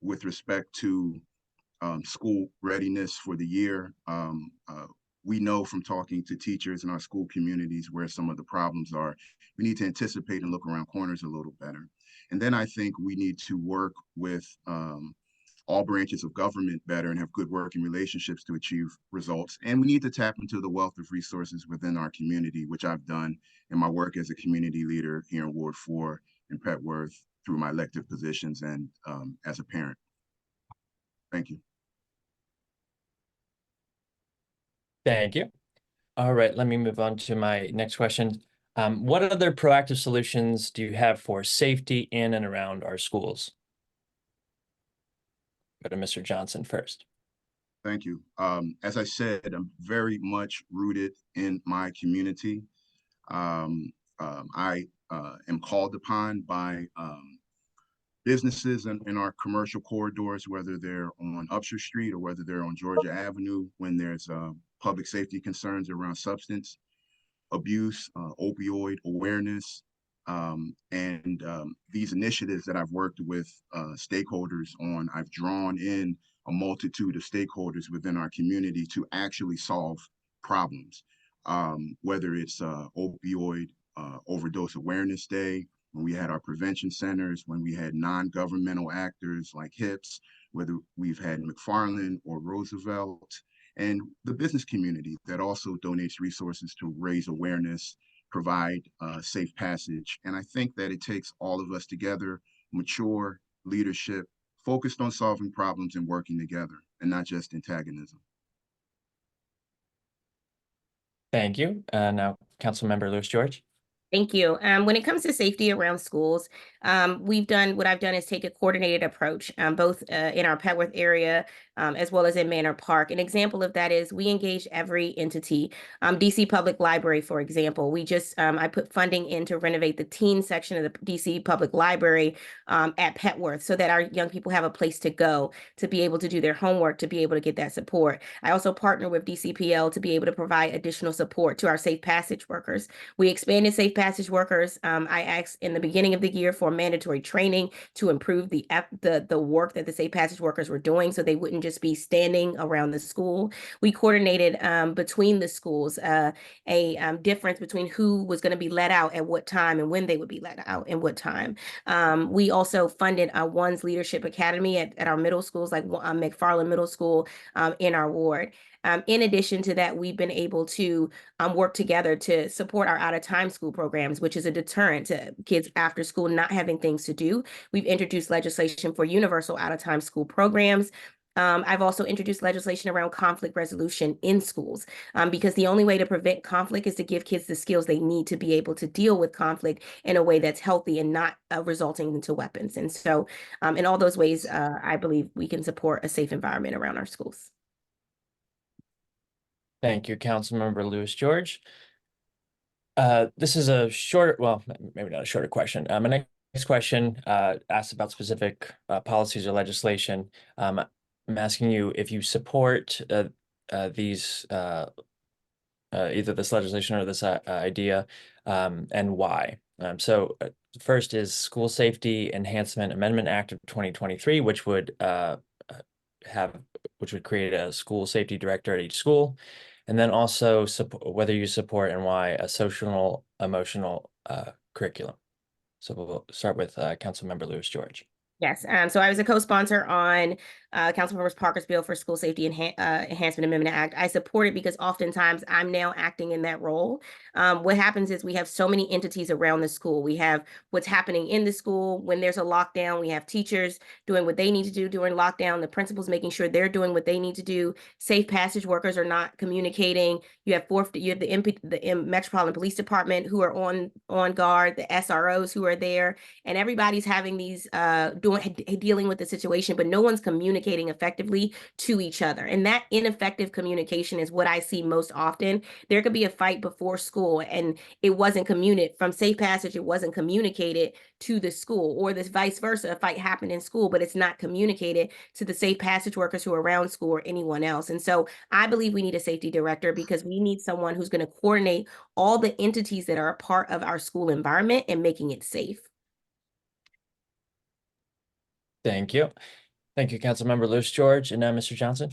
with respect to school readiness for the year. We know from talking to teachers in our school communities where some of the problems are. We need to anticipate and look around corners a little better. And then I think we need to work with all branches of government better and have good working relationships to achieve results. And we need to tap into the wealth of resources within our community, which I've done in my work as a community leader here in Ward 4 in Petworth through my elected positions and as a parent. Thank you. Thank you. All right, let me move on to my next question. What other proactive solutions do you have for safety in and around our schools? Go to Mr. Johnson first. Thank you. As I said, I'm very much rooted in my community. I am called upon by businesses in our commercial corridors, whether they're on Upshur Street or whether they're on Georgia Avenue, when there's public safety concerns around substance abuse, opioid awareness, and these initiatives that I've worked with stakeholders on. I've drawn in a multitude of stakeholders within our community to actually solve problems, whether it's opioid overdose awareness day, when we had our prevention centers, when we had non-governmental actors like HIPS, whether we've had McFarland or Roosevelt, and the business community that also donates resources to raise awareness, provide safe passage. And I think that it takes all of us together, mature leadership, focused on solving problems and working together, and not just antagonism. Thank you. Now, Councilmember Lewis George. Thank you. When it comes to safety around schools, what I've done is take a coordinated approach, both in our Petworth area, as well as in Manor Park. An example of that is we engage every entity. DC Public Library, for example, I put funding in to renovate the teen section of the DC Public Library at Petworth so that our young people have a place to go, to be able to do their homework, to be able to get that support. I also partner with DCPL to be able to provide additional support to our safe passage workers. We expanded safe passage workers. I asked in the beginning of the year for mandatory training to improve the work that the safe passage workers were doing, so they wouldn't just be standing around the school. We coordinated between the schools a difference between who was going to be let out at what time and when they would be let out and what time. We also funded a One's Leadership Academy at our middle schools, like McFarland Middle School in our ward. In addition to that, we've been able to work together to support our out-of-time school programs, which is a deterrent to kids after school not having things to do. We've introduced legislation for universal out-of-time school programs. I've also introduced legislation around conflict resolution in schools, because the only way to prevent conflict is to give kids the skills they need to be able to deal with conflict in a way that's healthy and not resulting into weapons. And so in all those ways, I believe we can support a safe environment around our schools. Thank you, Councilmember Lewis George. This is a short, well, maybe not a shorter question. My next question asks about specific policies or legislation. I'm asking you if you support these, either this legislation or this idea, and why. First is School Safety Enhancement Amendment Act of 2023, which would create a school safety director at each school. And then also whether you support and why a social emotional curriculum. So we'll start with Councilmember Lewis George. Yes. So I was a co-sponsor on Councilmember Parker's bill for School Safety Enhancement Amendment Act. I support it because oftentimes I'm now acting in that role. What happens is we have so many entities around the school. We have what's happening in the school when there's a lockdown. We have teachers doing what they need to do during lockdown. The principals making sure they're doing what they need to do. Safe passage workers are not communicating. You have the Metropolitan Police Department who are on guard, the SROs who are there, and everybody's having these doing dealing with the situation, but no one's communicating effectively to each other. And that ineffective communication is what I see most often. There could be a fight before school and it wasn't communicated from Safe Passage, it wasn't communicated to the school, or this vice versa. A fight happened in school, but it's not communicated to the Safe Passage workers who are around school or anyone else. And so I believe we need a safety director because we need someone who's going to coordinate all the entities that are a part of our school environment and making it safe. Thank you. Thank you, Councilmember Lewis George. And now Mr. Johnson.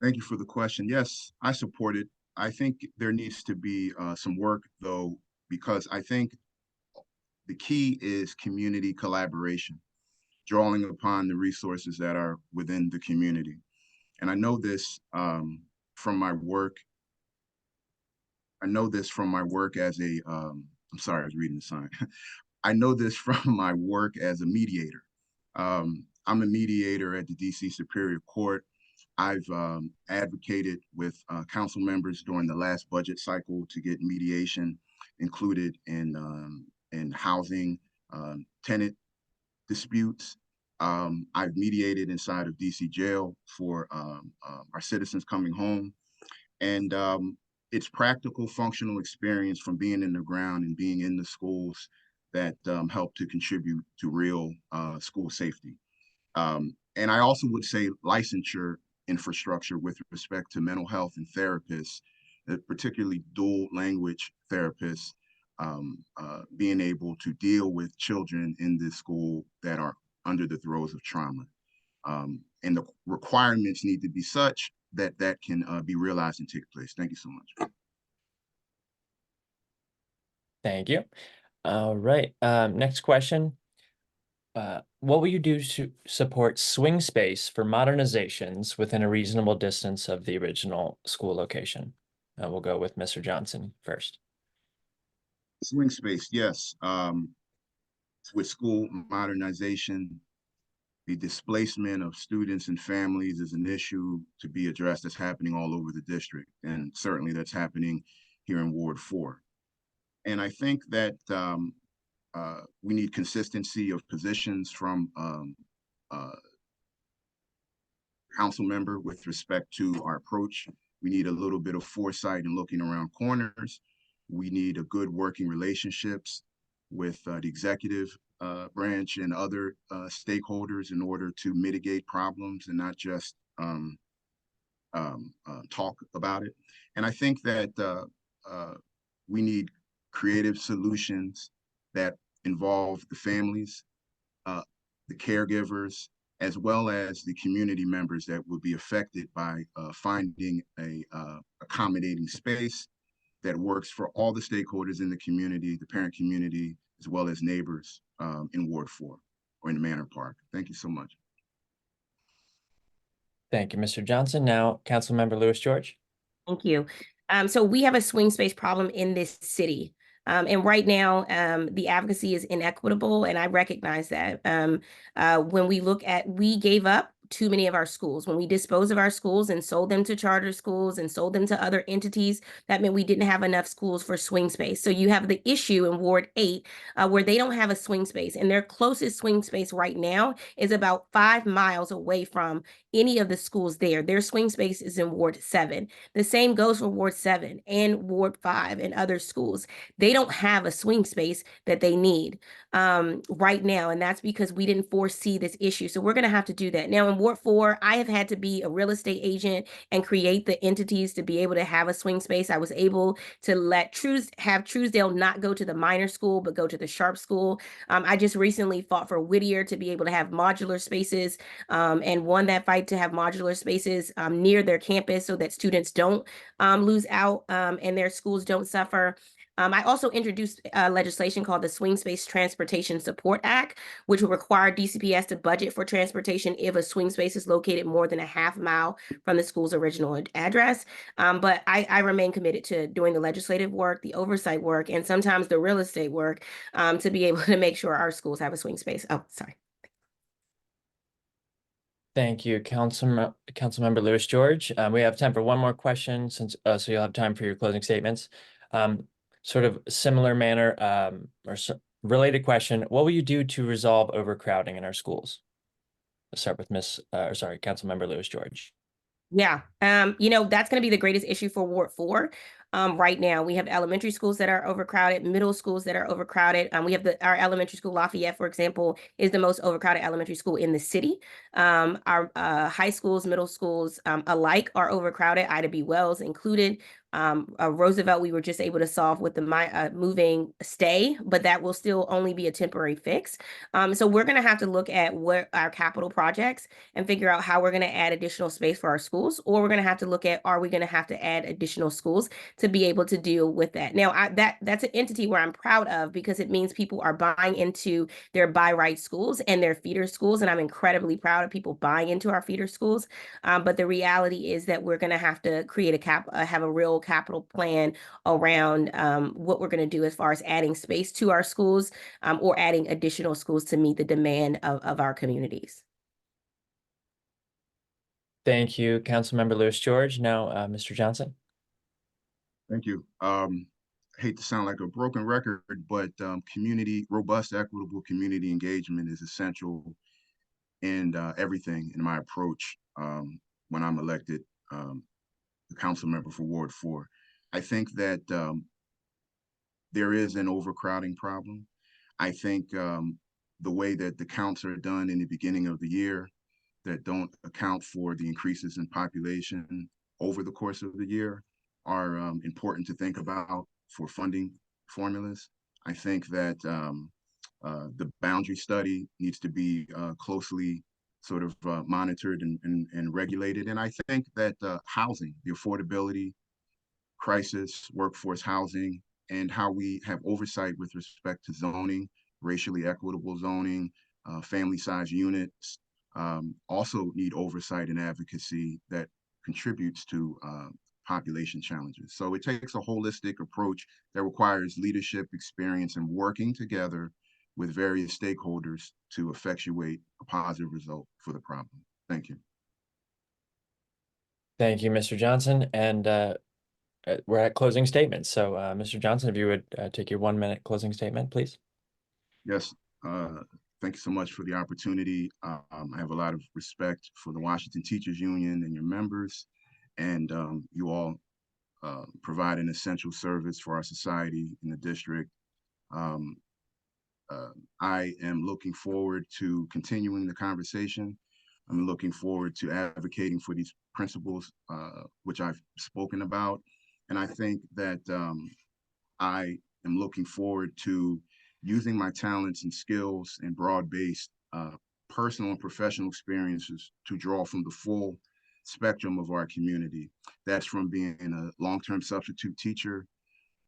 Thank you for the question. Yes, I support it. I think there needs to be some work though, because I think the key is community collaboration, drawing upon the resources that are within the community. And I know this from my work. I know this from my work as a, I'm sorry, I was reading the sign. I know this from my work as a mediator. I'm a mediator at the DC Superior Court. I've advocated with council members during the last budget cycle to get mediation included in housing, tenant disputes. I've mediated inside of DC jail for our citizens coming home. And it's practical, functional experience from being in the ground and being in the schools that help to contribute to real school safety. And I also would say licensure infrastructure with respect to mental health and therapists, particularly dual language therapists, being able to deal with children in this school that are under the throes of trauma. And the requirements need to be such that that can be realized and take place. Thank you so much. Thank you. All right. Next question. What will you do to support swing space for modernizations within a reasonable distance of the original school location? We'll go with Mr. Johnson first. Swing space, yes. With school modernization, the displacement of students and families is an issue to be addressed that's happening all over the district. And certainly that's happening here in Ward 4. And I think that we need consistency of positions from council member with respect to our approach. We need a little bit of foresight and looking around corners. We need a good working relationships with the executive branch and other stakeholders in order to mitigate problems and not just talk about it. And I think that we need creative solutions that involve the families, the caregivers, as well as the community members that will be affected by finding a accommodating space that works for all the stakeholders in the community, the parent community, as well as neighbors in Ward 4 or in the Manor Park. Thank you so much. Thank you, Mr. Johnson. Now, Councilmember Lewis George. Thank you. So we have a swing space problem in this city. And right now, the advocacy is inequitable, and I recognize that. When we look at, we gave up too many of our schools. When we disposed of our schools and sold them to charter schools and sold them to other entities, that meant we didn't have enough schools for swing space. So you have the issue in Ward 8 where they don't have a swing space, and their closest swing space right now is about 5 miles away from any of the schools there. Their swing space is in Ward 7. The same goes for Ward 7 and Ward 5 and other schools. They don't have a swing space that they need right now, and that's because we didn't foresee this issue. So we're going to have to do that. Now in Ward 4, I have had to be a real estate agent and create the entities to be able to have a swing space. I was able to let Truesdale not go to the minor school, but go to the Sharp school. I just recently fought for Whittier to be able to have modular spaces and won that fight to have modular spaces near their campus so that students don't lose out and their schools don't suffer. I also introduced legislation called the Swing Space Transportation Support Act, which will require DCPS to budget for transportation if a swing space is located more than a half mile from the school's original address. But I remain committed to doing the legislative work, the oversight work, and sometimes the real estate work to be able to make sure our schools have a swing space. Oh, sorry. Thank you, Councilmember Lewis George. We have time for one more question, since so you'll have time for your closing statements. Sort of similar manner, or related question, what will you do to resolve overcrowding in our schools? Let's start with Councilmember Lewis George. Yeah, that's going to be the greatest issue for Ward 4. Right now, we have elementary schools that are overcrowded, middle schools that are overcrowded. We have our elementary school, Lafayette, for example, is the most overcrowded elementary school in the city. Our high schools, middle schools alike are overcrowded, Ida B. Wells included. Roosevelt, we were just able to solve with the moving stay, but that will still only be a temporary fix. So we're going to have to look at what our capital projects and figure out how we're going to add additional space for our schools, or we're going to have to look at, are we going to have to add additional schools to be able to deal with that? Now, that's an entity where I'm proud of, because it means people are buying into their by right schools and their feeder schools, and I'm incredibly proud of people buying into our feeder schools. But the reality is that we're going to have to create have a real capital plan around what we're going to do as far as adding space to our schools, or adding additional schools to meet the demand of our communities. Thank you, Councilmember Lewis George. Now, Mr. Johnson. Thank you. Hate to sound like a broken record, but robust, equitable community engagement is essential in everything in my approach when I'm elected the council member for Ward 4. I think that there is an overcrowding problem. I think the way that the counts are done in the beginning of the year that don't account for the increases in population over the course of the year are important to think about for funding formulas. I think that the boundary study needs to be closely sort of monitored and regulated. And I think that housing, the affordability crisis, workforce housing, and how we have oversight with respect to zoning, racially equitable zoning, family size units, also need oversight and advocacy that contributes to population challenges. So it takes a holistic approach that requires leadership, experience, and working together with various stakeholders to effectuate a positive result for the problem. Thank you. Thank you, Mr. Johnson. And we're at closing statements. So Mr. Johnson, if you would take your 1 minute closing statement, please. Yes. Thank you so much for the opportunity. I have a lot of respect for the Washington Teachers Union and your members, and you all provide an essential service for our society in the district. I am looking forward to continuing the conversation. I'm looking forward to advocating for these principles, which I've spoken about. And I think that I am looking forward to using my talents and skills and broad-based personal and professional experiences to draw from the full spectrum of our community. That's from being a long-term substitute teacher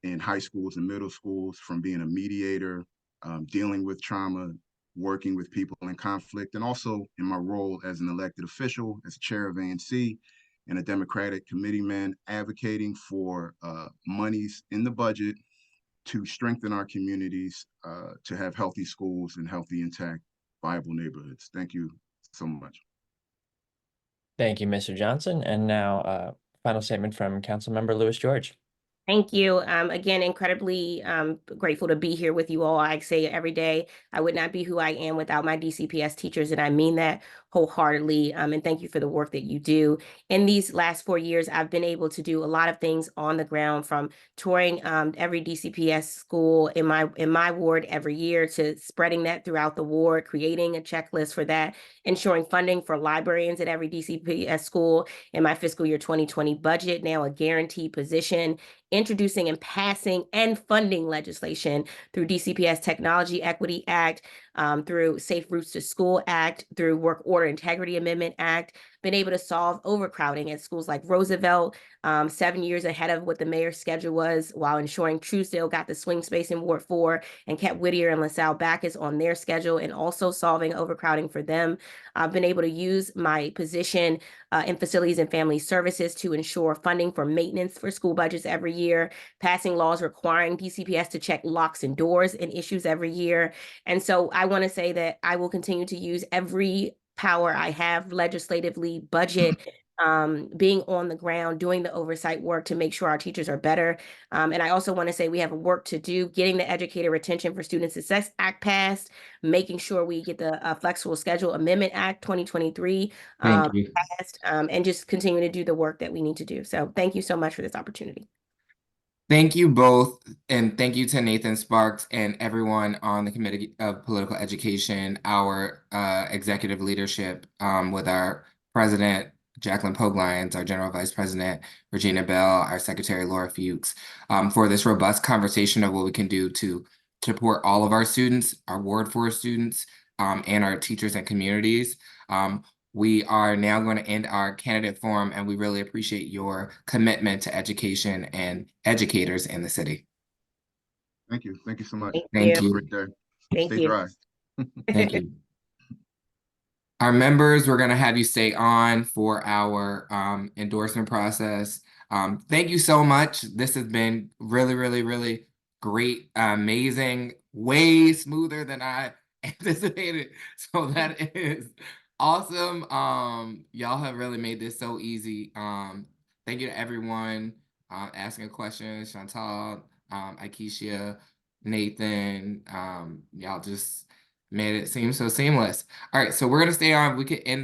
in high schools and middle schools, from being a mediator, dealing with trauma, working with people in conflict, and also in my role as an elected official, as chair of ANC and a Democratic committeeman, advocating for monies in the budget to strengthen our communities, to have healthy schools and healthy, intact, viable neighborhoods. Thank you so much. Thank you, Mr. Johnson. And now, final statement from Councilmember Lewis George. Thank you. Again, incredibly grateful to be here with you all. I say every day, I would not be who I am without my DCPS teachers, and I mean that wholeheartedly. And thank you for the work that you do. In these last 4 years, I've been able to do a lot of things on the ground, from touring every DCPS school in my ward every year, to spreading that throughout the ward, creating a checklist for that, ensuring funding for librarians at every DCPS school in my fiscal year 2020 budget, now a guaranteed position, introducing and passing and funding legislation through DCPS Technology Equity Act, through Safe Routes to School Act, through Work Order Integrity Amendment Act, been able to solve overcrowding at schools like Roosevelt, 7 years ahead of what the mayor's schedule was, while ensuring Truesdale got the swing space in Ward 4 and kept Whittier and LaSalle Bacchus on their schedule, and also solving overcrowding for them. I've been able to use my position in Facilities and Family Services to ensure funding for maintenance for school budgets every year, passing laws requiring DCPS to check locks and doors and issues every year. And so I want to say that I will continue to use every power I have legislatively, budget, being on the ground, doing the oversight work to make sure our teachers are better. And I also want to say we have work to do, getting the Educator Retention for Student Success Act passed, making sure we get the Flexible Schedule Amendment Act 2023 Thank you. passed, and just continue to do the work that we need to do. So thank you so much for this opportunity. Thank you both, and thank you to Nathan Sparks and everyone on the Committee of Political Education, our executive leadership with our President, Jacqueline Poglines, our General Vice President, Regina Bell, our Secretary, Laura Fuchs, for this robust conversation of what we can do to support all of our students, our Ward 4 students, and our teachers and communities. We are now going to end our candidate forum, and we really appreciate your commitment to education and educators in the city. Thank you. Thank you so much. Thank Have a you. great day. Thank Stay you. dry. Thank you. Our members, we're going to have you stay on for our endorsement process. Thank you so much. This has been really, really, really great, amazing, way smoother than I anticipated. So that is awesome. Y'all have really made this so easy. Thank you to everyone asking questions, Chantal, Akeisha, Nathan. Y'all just made it seem so seamless. All right, so we're gonna stay on. We could end the